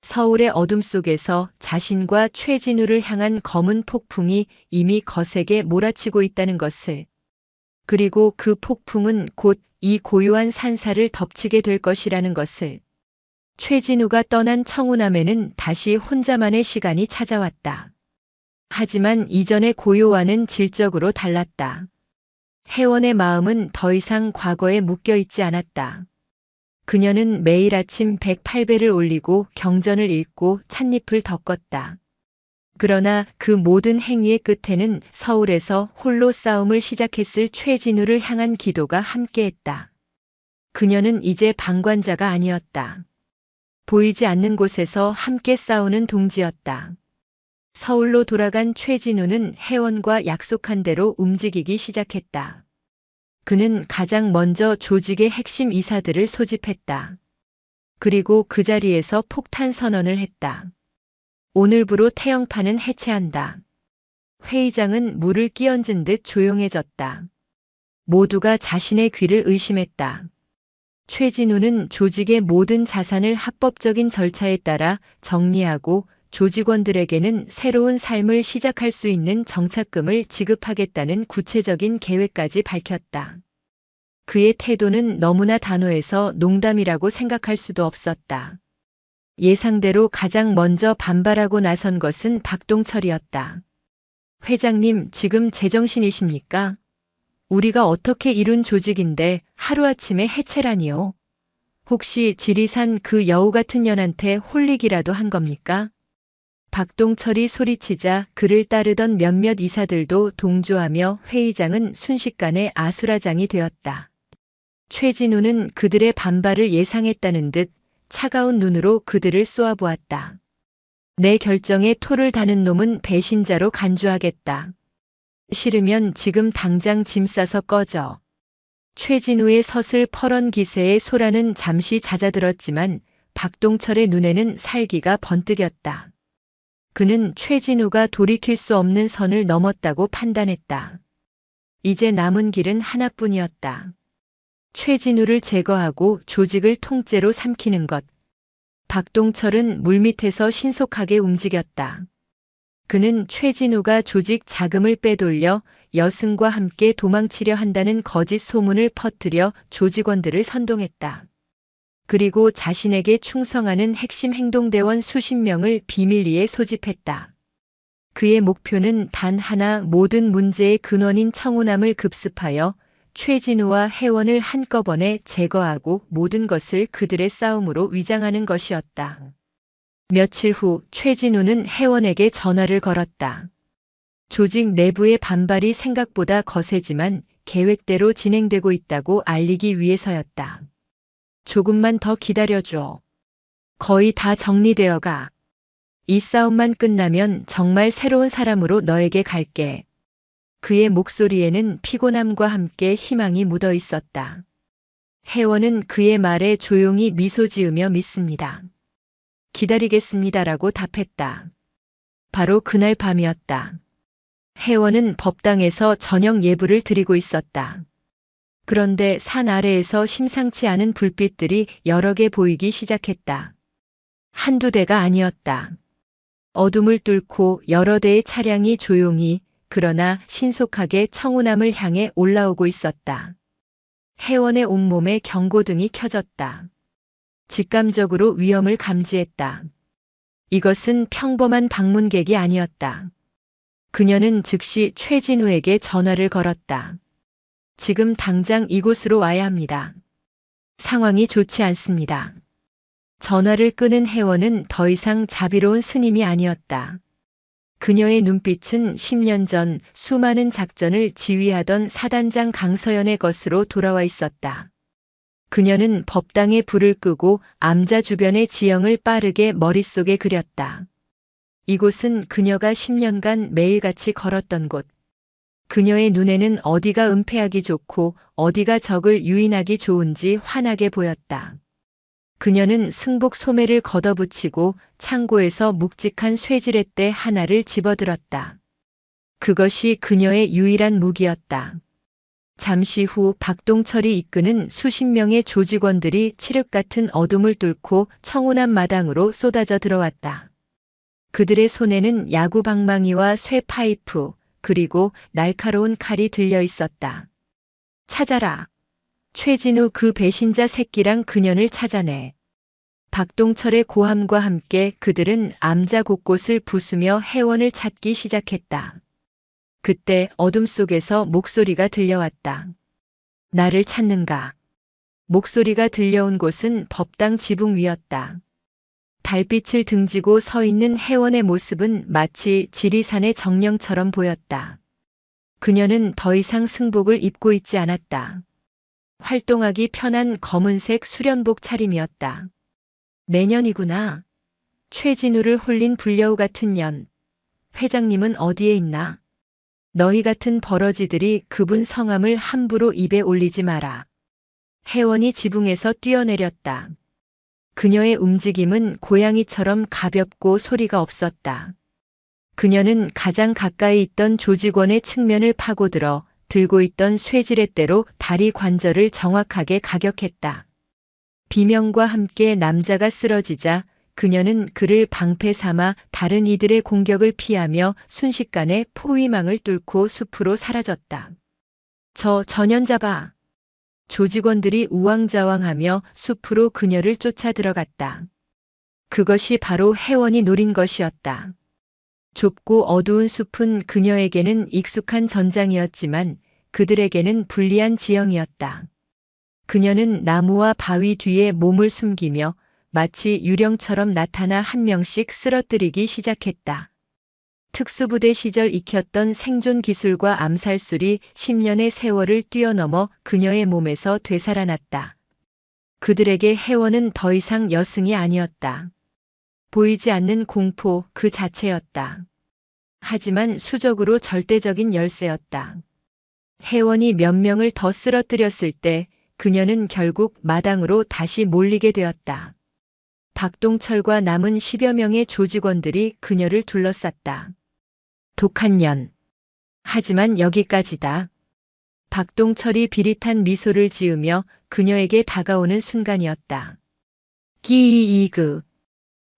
서울의 어둠 속에서 자신과 최진우를 향한 검은 폭풍이 이미 거세게 몰아치고 있다는 것을. 그리고 그 폭풍은 곧 이 고요한 산사를 덮치게 될 것이라는 것을. 최진우가 떠난 청운함에는 다시 혼자만의 시간이 찾아왔다. 하지만 이전의 고요와는 질적으로 달랐다. 혜원의 마음은 더 이상 과거에 묶여 있지 않았다. 그녀는 매일 아침 108배를 올리고 경전을 읽고 찻잎을 덮었다. 그러나 그 모든 행위의 끝에는 서울에서 홀로 싸움을 시작했을 최진우를 향한 기도가 함께했다. 그녀는 이제 방관자가 아니었다. 보이지 않는 곳에서 함께 싸우는 동지였다. 서울로 돌아간 최진우는 혜원과 약속한 대로 움직이기 시작했다. 그는 가장 먼저 조직의 핵심 이사들을 소집했다. 그리고 그 자리에서 폭탄 선언을 했다. 오늘부로 태영파는 해체한다. 회의장은 물을 끼얹은 듯 조용해졌다. 모두가 자신의 귀를 의심했다. 최진우는 조직의 모든 자산을 합법적인 절차에 따라 정리하고 조직원들에게는 새로운 삶을 시작할 수 있는 정착금을 지급하겠다는 구체적인 계획까지 밝혔다. 그의 태도는 너무나 단호해서 농담이라고 생각할 수도 없었다. 예상대로 가장 먼저 반발하고 나선 것은 박동철이었다. 회장님, 지금 제정신이십니까? 우리가 어떻게 이룬 조직인데 하루아침에 해체라니요? 혹시 지리산 그 여우 같은 년한테 홀리기라도 한 겁니까? 박동철이 소리치자 그를 따르던 몇몇 이사들도 동조하며 회의장은 순식간에 아수라장이 되었다. 최진우는 그들의 반발을 예상했다는 듯 차가운 눈으로 그들을 쏘아보았다. 내 결정에 토를 다는 놈은 배신자로 간주하겠다. 싫으면 지금 당장 짐 싸서 꺼져. 최진우의 서슬 퍼런 기세에 소라는 잠시 잦아들었지만 박동철의 눈에는 살기가 번뜩였다. 그는 최진우가 돌이킬 수 없는 선을 넘었다고 판단했다. 이제 남은 길은 하나뿐이었다. 최진우를 제거하고 조직을 통째로 삼키는 것. 박동철은 물밑에서 신속하게 움직였다. 그는 최진우가 조직 자금을 빼돌려 여승과 함께 도망치려 한다는 거짓 소문을 퍼뜨려 조직원들을 선동했다. 그리고 자신에게 충성하는 핵심 행동대원 수십 명을 비밀리에 소집했다. 그의 목표는 단 하나, 모든 문제의 근원인 청운함을 급습하여 최진우와 혜원을 한꺼번에 제거하고 모든 것을 그들의 싸움으로 위장하는 것이었다. 며칠 후 최진우는 혜원에게 전화를 걸었다. 조직 내부의 반발이 생각보다 거세지만 계획대로 진행되고 있다고 알리기 위해서였다. 조금만 더 기다려줘. 거의 다 정리되어가. 이 싸움만 끝나면 정말 새로운 사람으로 너에게 갈게. 그의 목소리에는 피곤함과 함께 희망이 묻어 있었다. 혜원은 그의 말에 조용히 미소 지으며 믿습니다. 기다리겠습니다라고 답했다. 바로 그날 밤이었다. 혜원은 법당에서 저녁 예불을 드리고 있었다. 그런데 산 아래에서 심상치 않은 불빛들이 여러 개 보이기 시작했다. 한두 대가 아니었다. 어둠을 뚫고 여러 대의 차량이 조용히 그러나 신속하게 청운암을 향해 올라오고 있었다. 혜원의 온몸에 경고등이 켜졌다. 직감적으로 위험을 감지했다. 이것은 평범한 방문객이 아니었다. 그녀는 즉시 최진우에게 전화를 걸었다. 지금 당장 이곳으로 와야 합니다. 상황이 좋지 않습니다. 전화를 끊은 혜원은 더 이상 자비로운 스님이 아니었다. 그녀의 눈빛은 10년 전 수많은 작전을 지휘하던 사단장 강서연의 것으로 돌아와 있었다. 그녀는 법당에 불을 끄고 암자 주변의 지형을 빠르게 머릿속에 그렸다. 이곳은 그녀가 10년간 매일같이 걸었던 곳. 그녀의 눈에는 어디가 은폐하기 좋고 어디가 적을 유인하기 좋은지 환하게 보였다. 그녀는 승복 소매를 걷어붙이고 창고에서 묵직한 쇠지렛대 하나를 집어들었다. 그것이 그녀의 유일한 무기였다. 잠시 후 박동철이 이끄는 수십 명의 조직원들이 칠흑 같은 어둠을 뚫고 청운암 마당으로 쏟아져 들어왔다. 그들의 손에는 야구 방망이와 쇠 파이프, 그리고 날카로운 칼이 들려 있었다. 찾아라. 최진우 그 배신자 새끼랑 그년을 찾아내. 박동철의 고함과 함께 그들은 암자 곳곳을 부수며 혜원을 찾기 시작했다. 그때 어둠 속에서 목소리가 들려왔다. 나를 찾는가? 목소리가 들려온 곳은 법당 지붕 위였다. 달빛을 등지고 서 있는 혜원의 모습은 마치 지리산의 정령처럼 보였다. 그녀는 더 이상 승복을 입고 있지 않았다. 활동하기 편한 검은색 수련복 차림이었다. 내년이구나. 최진우를 홀린 불려우 같은 년. 회장님은 어디에 있나? 너희 같은 버러지들이 그분 성함을 함부로 입에 올리지 마라. 혜원이 지붕에서 뛰어내렸다. 그녀의 움직임은 고양이처럼 가볍고 소리가 없었다. 그녀는 가장 가까이 있던 조직원의 측면을 파고들어 들고 있던 쇠지렛대로 다리 관절을 정확하게 가격했다. 비명과 함께 남자가 쓰러지자 그녀는 그를 방패 삼아 다른 이들의 공격을 피하며 순식간에 포위망을 뚫고 숲으로 사라졌다. 저 전연 잡아. 조직원들이 우왕좌왕하며 숲으로 그녀를 쫓아 들어갔다. 그것이 바로 혜원이 노린 것이었다. 좁고 어두운 숲은 그녀에게는 익숙한 전장이었지만 그들에게는 불리한 지형이었다. 그녀는 나무와 바위 뒤에 몸을 숨기며 마치 유령처럼 나타나 한 명씩 쓰러뜨리기 시작했다. 특수부대 시절 익혔던 생존 기술과 암살술이 10년의 세월을 뛰어넘어 그녀의 몸에서 되살아났다. 그들에게 혜원은 더 이상 여승이 아니었다. 보이지 않는 공포 그 자체였다. 하지만 수적으로 절대적인 열쇠였다. 혜원이 몇 명을 더 쓰러뜨렸을 때 그녀는 결국 마당으로 다시 몰리게 되었다. 박동철과 남은 10여 명의 조직원들이 그녀를 둘러쌌다. 독한 년. 하지만 여기까지다. 박동철이 비릿한 미소를 지으며 그녀에게 다가오는 순간이었다. 기이그.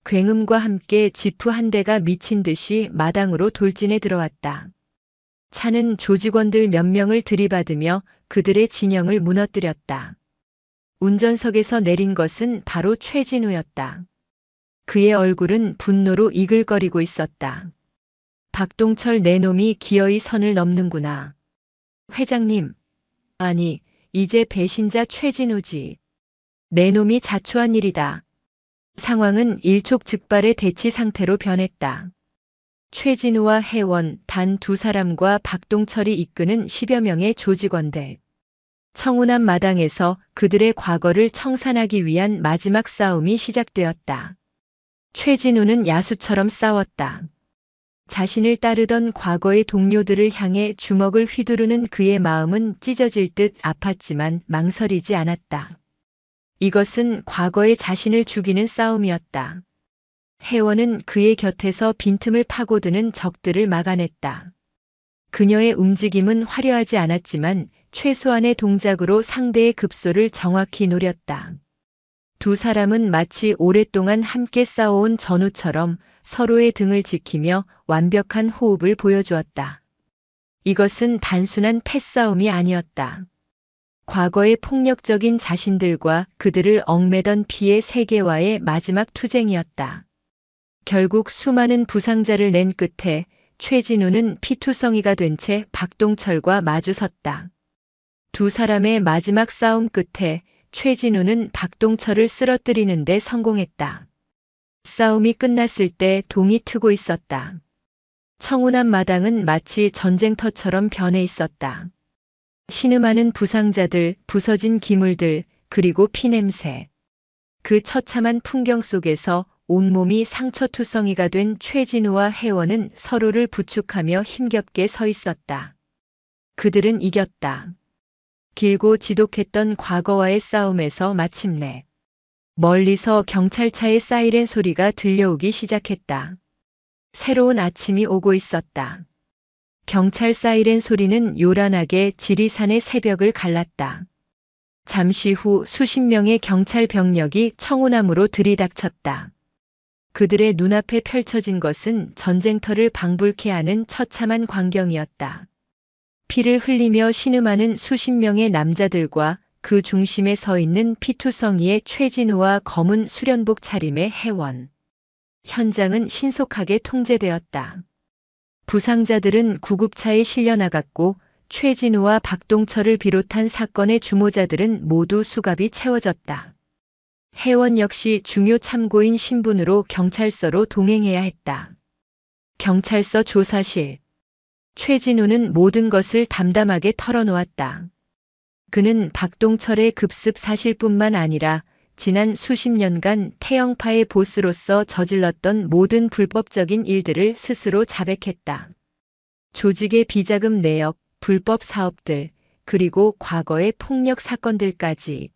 굉음과 함께 지프 한 대가 미친 듯이 마당으로 돌진해 들어왔다. 차는 조직원들 몇 명을 들이받으며 그들의 진영을 무너뜨렸다. 운전석에서 내린 것은 바로 최진우였다. 그의 얼굴은 분노로 이글거리고 있었다. 박동철 내 놈이 기어이 선을 넘는구나. 회장님. 아니, 이제 배신자 최진우지. 내 놈이 자초한 일이다. 상황은 일촉즉발의 대치 상태로 변했다. 최진우와 혜원 단 두 사람과 박동철이 이끄는 10여 명의 조직원들. 청운암 마당에서 그들의 과거를 청산하기 위한 마지막 싸움이 시작되었다. 최진우는 야수처럼 싸웠다. 자신을 따르던 과거의 동료들을 향해 주먹을 휘두르는 그의 마음은 찢어질 듯 아팠지만 망설이지 않았다. 이것은 과거의 자신을 죽이는 싸움이었다. 혜원은 그의 곁에서 빈틈을 파고드는 적들을 막아냈다. 그녀의 움직임은 화려하지 않았지만 최소한의 동작으로 상대의 급소를 정확히 노렸다. 두 사람은 마치 오랫동안 함께 싸워온 전우처럼 서로의 등을 지키며 완벽한 호흡을 보여주었다. 이것은 단순한 패싸움이 아니었다. 과거의 폭력적인 자신들과 그들을 얽매던 피의 세계와의 마지막 투쟁이었다. 결국 수많은 부상자를 낸 끝에 최진우는 피투성이가 된 채 박동철과 마주섰다. 두 사람의 마지막 싸움 끝에 최진우는 박동철을 쓰러뜨리는 데 성공했다. 싸움이 끝났을 때 동이 트고 있었다. 청운암 마당은 마치 전쟁터처럼 변해 있었다. 신음하는 부상자들, 부서진 기물들, 그리고 피냄새. 그 처참한 풍경 속에서 온몸이 상처투성이가 된 최진우와 혜원은 서로를 부축하며 힘겹게 서 있었다. 그들은 이겼다. 길고 지독했던 과거와의 싸움에서 마침내 멀리서 경찰차의 사이렌 소리가 들려오기 시작했다. 새로운 아침이 오고 있었다. 경찰 사이렌 소리는 요란하게 지리산의 새벽을 갈랐다. 잠시 후 수십 명의 경찰 병력이 청운암으로 들이닥쳤다. 그들의 눈앞에 펼쳐진 것은 전쟁터를 방불케 하는 처참한 광경이었다. 피를 흘리며 신음하는 수십 명의 남자들과 그 중심에 서 있는 피투성이의 최진우와 검은 수련복 차림의 혜원. 현장은 신속하게 통제되었다. 부상자들은 구급차에 실려 나갔고 최진우와 박동철을 비롯한 사건의 주모자들은 모두 수갑이 채워졌다. 혜원 역시 중요 참고인 신분으로 경찰서로 동행해야 했다. 경찰서 조사실. 최진우는 모든 것을 담담하게 털어놓았다. 그는 박동철의 급습 사실뿐만 아니라 지난 수십 년간 태영파의 보스로서 저질렀던 모든 불법적인 일들을 스스로 자백했다. 조직의 비자금 내역, 불법 사업들, 그리고 과거의 폭력 사건들까지.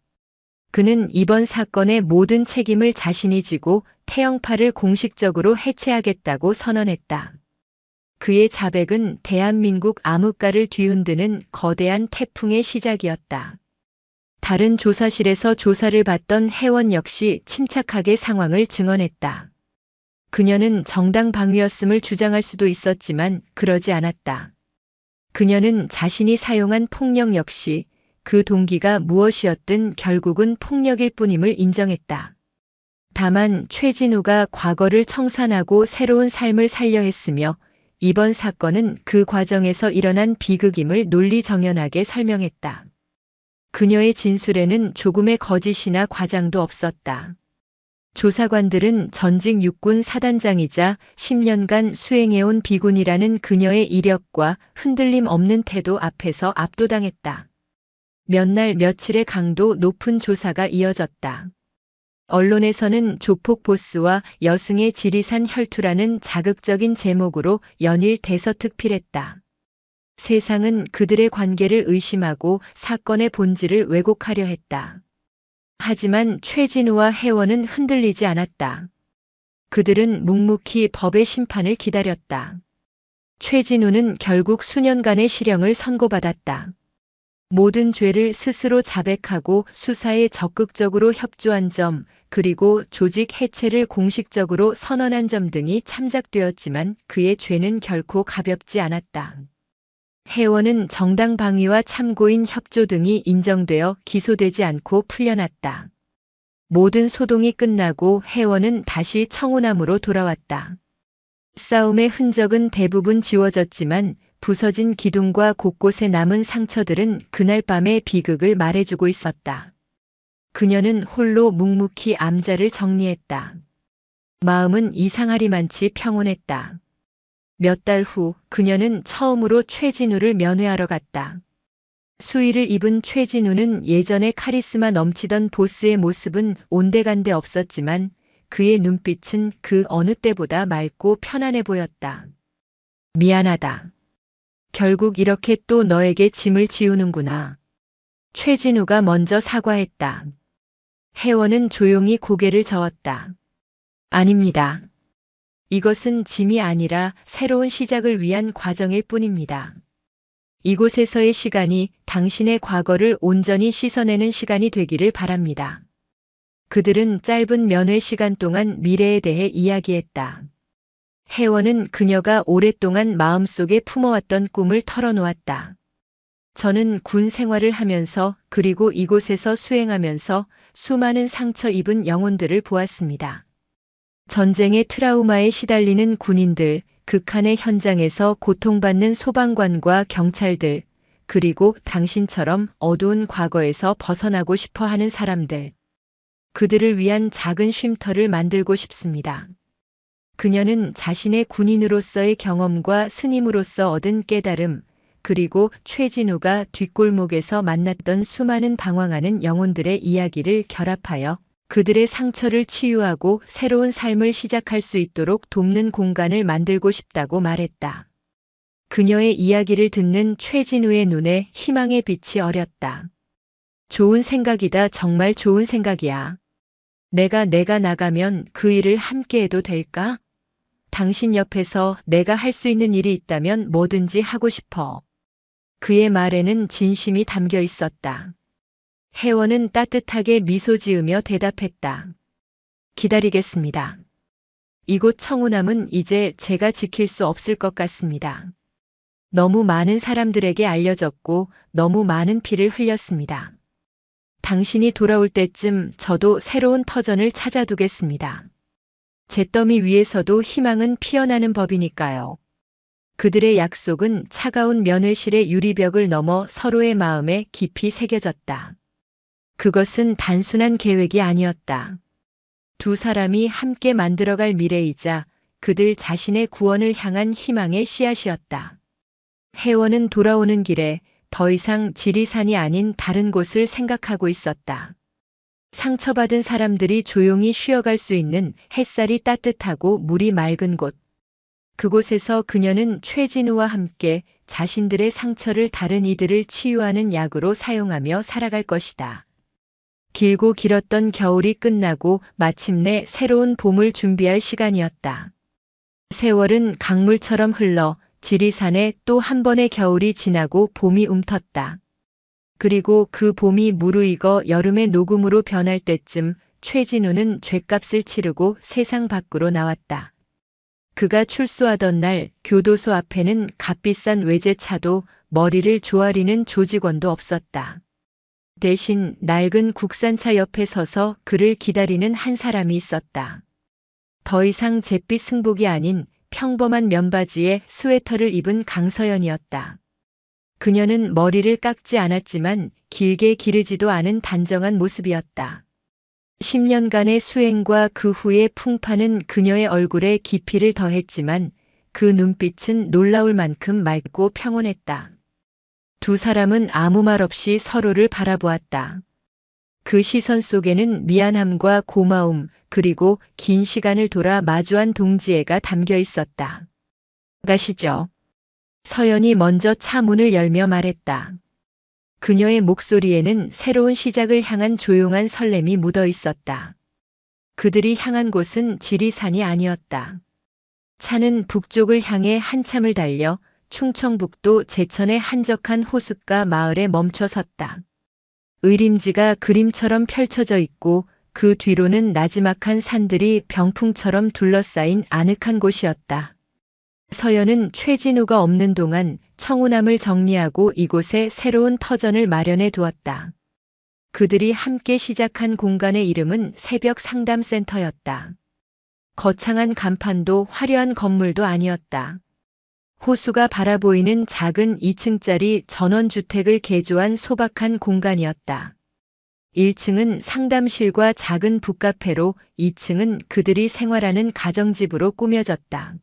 그는 이번 사건의 모든 책임을 자신이 지고 태영파를 공식적으로 해체하겠다고 선언했다. 그의 자백은 대한민국 암흑가를 뒤흔드는 거대한 태풍의 시작이었다. 다른 조사실에서 조사를 받던 혜원 역시 침착하게 상황을 증언했다. 그녀는 정당 방위였음을 주장할 수도 있었지만 그러지 않았다. 그녀는 자신이 사용한 폭력 역시 그 동기가 무엇이었든 결국은 폭력일 뿐임을 인정했다. 다만 최진우가 과거를 청산하고 새로운 삶을 살려 했으며 이번 사건은 그 과정에서 일어난 비극임을 논리정연하게 설명했다. 그녀의 진술에는 조금의 거짓이나 과장도 없었다. 조사관들은 전직 육군 사단장이자 10년간 수행해온 비군이라는 그녀의 이력과 흔들림 없는 태도 앞에서 압도당했다. 몇 날 며칠의 강도 높은 조사가 이어졌다. 언론에서는 조폭 보스와 여승의 지리산 혈투라는 자극적인 제목으로 연일 대서특필했다. 세상은 그들의 관계를 의심하고 사건의 본질을 왜곡하려 했다. 하지만 최진우와 혜원은 흔들리지 않았다. 그들은 묵묵히 법의 심판을 기다렸다. 최진우는 결국 수년간의 실형을 선고받았다. 모든 죄를 스스로 자백하고 수사에 적극적으로 협조한 점, 그리고 조직 해체를 공식적으로 선언한 점 등이 참작되었지만 그의 죄는 결코 가볍지 않았다. 혜원은 정당 방위와 참고인 협조 등이 인정되어 기소되지 않고 풀려났다. 모든 소동이 끝나고 혜원은 다시 청운암으로 돌아왔다. 싸움의 흔적은 대부분 지워졌지만 부서진 기둥과 곳곳에 남은 상처들은 그날 밤의 비극을 말해주고 있었다. 그녀는 홀로 묵묵히 암자를 정리했다. 마음은 이상하리만치 평온했다. 몇 달 후 그녀는 처음으로 최진우를 면회하러 갔다. 수의를 입은 최진우는 예전의 카리스마 넘치던 보스의 모습은 온데간데 없었지만 그의 눈빛은 그 어느 때보다 맑고 편안해 보였다. 미안하다. 결국 이렇게 또 너에게 짐을 지우는구나. 최진우가 먼저 사과했다. 혜원은 조용히 고개를 저었다. 아닙니다. 이것은 짐이 아니라 새로운 시작을 위한 과정일 뿐입니다. 이곳에서의 시간이 당신의 과거를 온전히 씻어내는 시간이 되기를 바랍니다. 그들은 짧은 면회 시간 동안 미래에 대해 이야기했다. 혜원은 그녀가 오랫동안 마음속에 품어왔던 꿈을 털어놓았다. 저는 군 생활을 하면서 그리고 이곳에서 수행하면서 수많은 상처 입은 영혼들을 보았습니다. 전쟁의 트라우마에 시달리는 군인들, 극한의 현장에서 고통받는 소방관과 경찰들, 그리고 당신처럼 어두운 과거에서 벗어나고 싶어 하는 사람들. 그들을 위한 작은 쉼터를 만들고 싶습니다. 그녀는 자신의 군인으로서의 경험과 스님으로서 얻은 깨달음, 그리고 최진우가 뒷골목에서 만났던 수많은 방황하는 영혼들의 이야기를 결합하여 그들의 상처를 치유하고 새로운 삶을 시작할 수 있도록 돕는 공간을 만들고 싶다고 말했다. 그녀의 이야기를 듣는 최진우의 눈에 희망의 빛이 어렸다. 좋은 생각이다. 정말 좋은 생각이야. 내가 나가면 그 일을 함께 해도 될까? 당신 옆에서 내가 할 수 있는 일이 있다면 뭐든지 하고 싶어. 그의 말에는 진심이 담겨 있었다. 혜원은 따뜻하게 미소 지으며 대답했다. 기다리겠습니다. 이곳 청운함은 이제 제가 지킬 수 없을 것 같습니다. 너무 많은 사람들에게 알려졌고 너무 많은 피를 흘렸습니다. 당신이 돌아올 때쯤 저도 새로운 터전을 찾아두겠습니다. 잿더미 위에서도 희망은 피어나는 법이니까요. 그들의 약속은 차가운 면회실의 유리벽을 넘어 서로의 마음에 깊이 새겨졌다. 그것은 단순한 계획이 아니었다. 두 사람이 함께 만들어갈 미래이자 그들 자신의 구원을 향한 희망의 씨앗이었다. 혜원은 돌아오는 길에 더 이상 지리산이 아닌 다른 곳을 생각하고 있었다. 상처받은 사람들이 조용히 쉬어갈 수 있는 햇살이 따뜻하고 물이 맑은 곳. 그곳에서 그녀는 최진우와 함께 자신들의 상처를 다른 이들을 치유하는 약으로 사용하며 살아갈 것이다. 길고 길었던 겨울이 끝나고 마침내 새로운 봄을 준비할 시간이었다. 세월은 강물처럼 흘러 지리산에 또 한 번의 겨울이 지나고 봄이 움텄다. 그리고 그 봄이 무르익어 여름의 녹음으로 변할 때쯤 최진우는 죗값을 치르고 세상 밖으로 나왔다. 그가 출소하던 날 교도소 앞에는 값비싼 외제차도 머리를 조아리는 조직원도 없었다. 대신 낡은 국산차 옆에 서서 그를 기다리는 한 사람이 있었다. 더 이상 잿빛 승복이 아닌 평범한 면바지에 스웨터를 입은 강서연이었다. 그녀는 머리를 깎지 않았지만 길게 기르지도 않은 단정한 모습이었다. 10년간의 수행과 그 후의 풍파는 그녀의 얼굴에 깊이를 더했지만 그 눈빛은 놀라울 만큼 맑고 평온했다. 두 사람은 아무 말 없이 서로를 바라보았다. 그 시선 속에는 미안함과 고마움, 그리고 긴 시간을 돌아 마주한 동지애가 담겨 있었다. 가시죠. 서연이 먼저 차 문을 열며 말했다. 그녀의 목소리에는 새로운 시작을 향한 조용한 설렘이 묻어 있었다. 그들이 향한 곳은 지리산이 아니었다. 차는 북쪽을 향해 한참을 달려 충청북도 제천의 한적한 호숫가 마을에 멈춰 섰다. 의림지가 그림처럼 펼쳐져 있고 그 뒤로는 나지막한 산들이 병풍처럼 둘러싸인 아늑한 곳이었다. 서연은 최진우가 없는 동안 청운함을 정리하고 이곳에 새로운 터전을 마련해 두었다. 그들이 함께 시작한 공간의 이름은 새벽 상담센터였다. 거창한 간판도 화려한 건물도 아니었다. 호수가 바라보이는 작은 2층짜리 전원주택을 개조한 소박한 공간이었다. 1층은 상담실과 작은 북카페로 2층은 그들이 생활하는 가정집으로 꾸며졌다.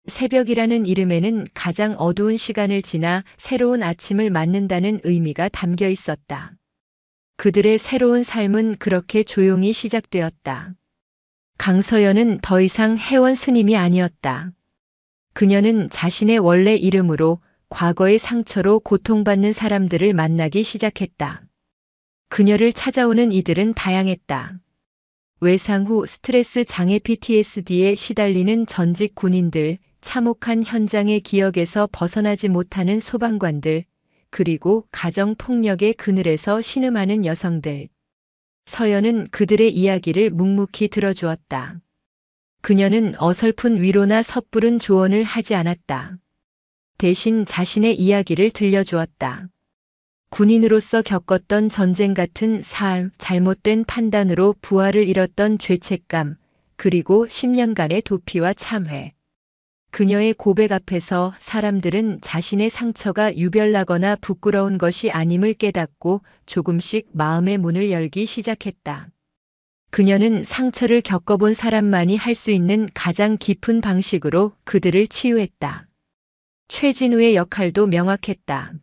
새벽이라는 이름에는 가장 어두운 시간을 지나 새로운 아침을 맞는다는 의미가 담겨 있었다. 그들의 새로운 삶은 그렇게 조용히 시작되었다. 강서연은 더 이상 혜원 스님이 아니었다. 그녀는 자신의 원래 이름으로 과거의 상처로 고통받는 사람들을 만나기 시작했다. 그녀를 찾아오는 이들은 다양했다. 외상 후 스트레스 장애 PTSD에 시달리는 전직 군인들, 참혹한 현장의 기억에서 벗어나지 못하는 소방관들, 그리고 가정폭력의 그늘에서 신음하는 여성들. 서연은 그들의 이야기를 묵묵히 들어주었다. 그녀는 어설픈 위로나 섣부른 조언을 하지 않았다. 대신 자신의 이야기를 들려주었다. 군인으로서 겪었던 전쟁 같은 삶, 잘못된 판단으로 부하를 잃었던 죄책감, 그리고 10년간의 도피와 참회. 그녀의 고백 앞에서 사람들은 자신의 상처가 유별나거나 부끄러운 것이 아님을 깨닫고 조금씩 마음의 문을 열기 시작했다. 그녀는 상처를 겪어본 사람만이 할 수 있는 가장 깊은 방식으로 그들을 치유했다. 최진우의 역할도 명확했다.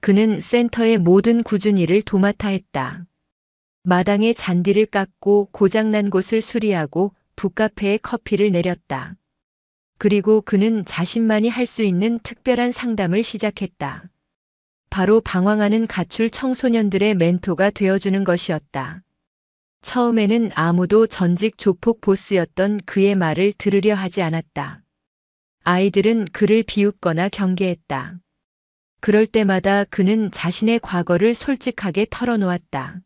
그는 센터의 모든 꾸준히 일을 도맡아 했다. 마당에 잔디를 깎고 고장난 곳을 수리하고 북카페에 커피를 내렸다. 그리고 그는 자신만이 할 수 있는 특별한 상담을 시작했다. 바로 방황하는 가출 청소년들의 멘토가 되어주는 것이었다. 처음에는 아무도 전직 조폭 보스였던 그의 말을 들으려 하지 않았다. 아이들은 그를 비웃거나 경계했다. 그럴 때마다 그는 자신의 과거를 솔직하게 털어놓았다.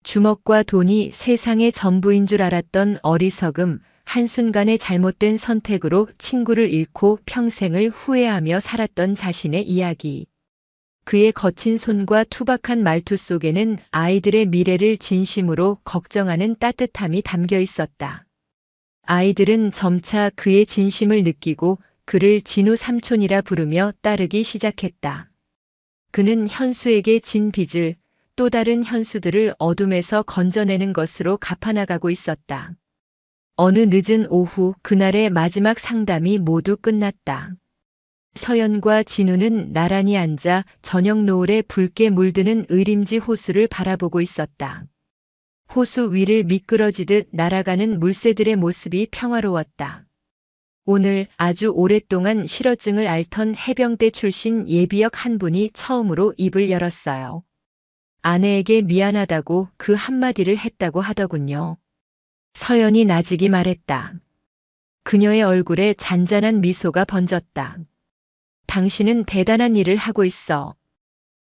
주먹과 돈이 세상의 전부인 줄 알았던 어리석음, 한순간의 잘못된 선택으로 친구를 잃고 평생을 후회하며 살았던 자신의 이야기. 그의 거친 손과 투박한 말투 속에는 아이들의 미래를 진심으로 걱정하는 따뜻함이 담겨 있었다. 아이들은 점차 그의 진심을 느끼고 그를 진우 삼촌이라 부르며 따르기 시작했다. 그는 현수에게 진 빚을 또 다른 현수들을 어둠에서 건져내는 것으로 갚아나가고 있었다. 어느 늦은 오후 그날의 마지막 상담이 모두 끝났다. 서연과 진우는 나란히 앉아 저녁 노을에 붉게 물드는 의림지 호수를 바라보고 있었다. 호수 위를 미끄러지듯 날아가는 물새들의 모습이 평화로웠다. 오늘 아주 오랫동안 실어증을 앓던 해병대 출신 예비역 한 분이 처음으로 입을 열었어요. 아내에게 미안하다고 그 한마디를 했다고 하더군요. 서연이 나직이 말했다. 그녀의 얼굴에 잔잔한 미소가 번졌다. 당신은 대단한 일을 하고 있어.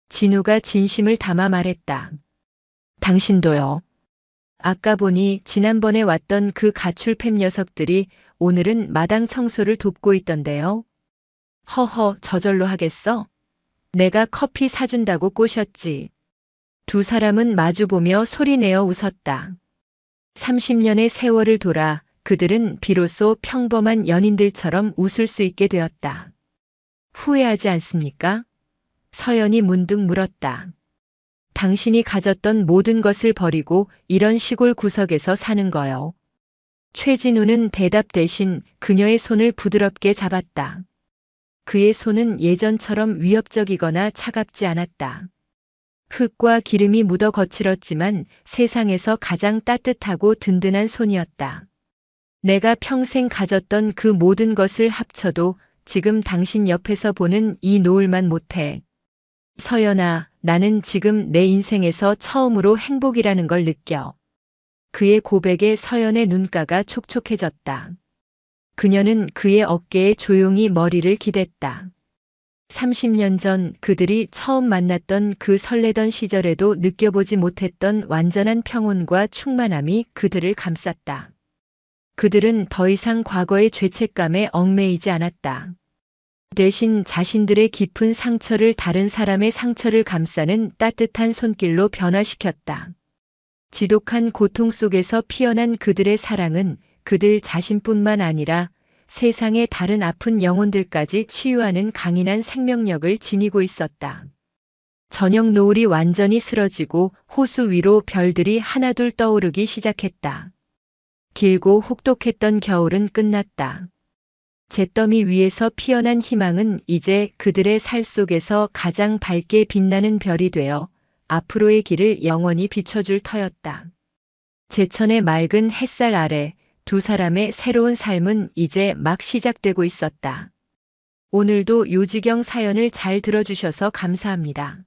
진우가 진심을 담아 말했다. 당신도요. 아까 보니 지난번에 왔던 그 가출팸 녀석들이 오늘은 마당 청소를 돕고 있던데요. 허허, 저절로 하겠어? 내가 커피 사준다고 꼬셨지. 두 사람은 마주보며 소리내어 웃었다. 30년의 세월을 돌아 그들은 비로소 평범한 연인들처럼 웃을 수 있게 되었다. 후회하지 않습니까? 서연이 문득 물었다. 당신이 가졌던 모든 것을 버리고 이런 시골 구석에서 사는 거요. 최진우는 대답 대신 그녀의 손을 부드럽게 잡았다. 그의 손은 예전처럼 위협적이거나 차갑지 않았다. 흙과 기름이 묻어 거칠었지만 세상에서 가장 따뜻하고 든든한 손이었다. 내가 평생 가졌던 그 모든 것을 합쳐도 지금 당신 옆에서 보는 이 노을만 못해. 서연아, 나는 지금 내 인생에서 처음으로 행복이라는 걸 느껴. 그의 고백에 서연의 눈가가 촉촉해졌다. 그녀는 그의 어깨에 조용히 머리를 기댔다. 30년 전 그들이 처음 만났던 그 설레던 시절에도 느껴보지 못했던 완전한 평온과 충만함이 그들을 감쌌다. 그들은 더 이상 과거의 죄책감에 얽매이지 않았다. 대신 자신들의 깊은 상처를 다른 사람의 상처를 감싸는 따뜻한 손길로 변화시켰다. 지독한 고통 속에서 피어난 그들의 사랑은 그들 자신뿐만 아니라 세상의 다른 아픈 영혼들까지 치유하는 강인한 생명력을 지니고 있었다. 저녁 노을이 완전히 쓰러지고 호수 위로 별들이 하나둘 떠오르기 시작했다. 길고 혹독했던 겨울은 끝났다. 잿더미 위에서 피어난 희망은 이제 그들의 살 속에서 가장 밝게 빛나는 별이 되어 앞으로의 길을 영원히 비춰줄 터였다. 제천의 맑은 햇살 아래 두 사람의 새로운 삶은 이제 막 시작되고 있었다. 오늘도 요지경 사연을 잘 들어주셔서 감사합니다.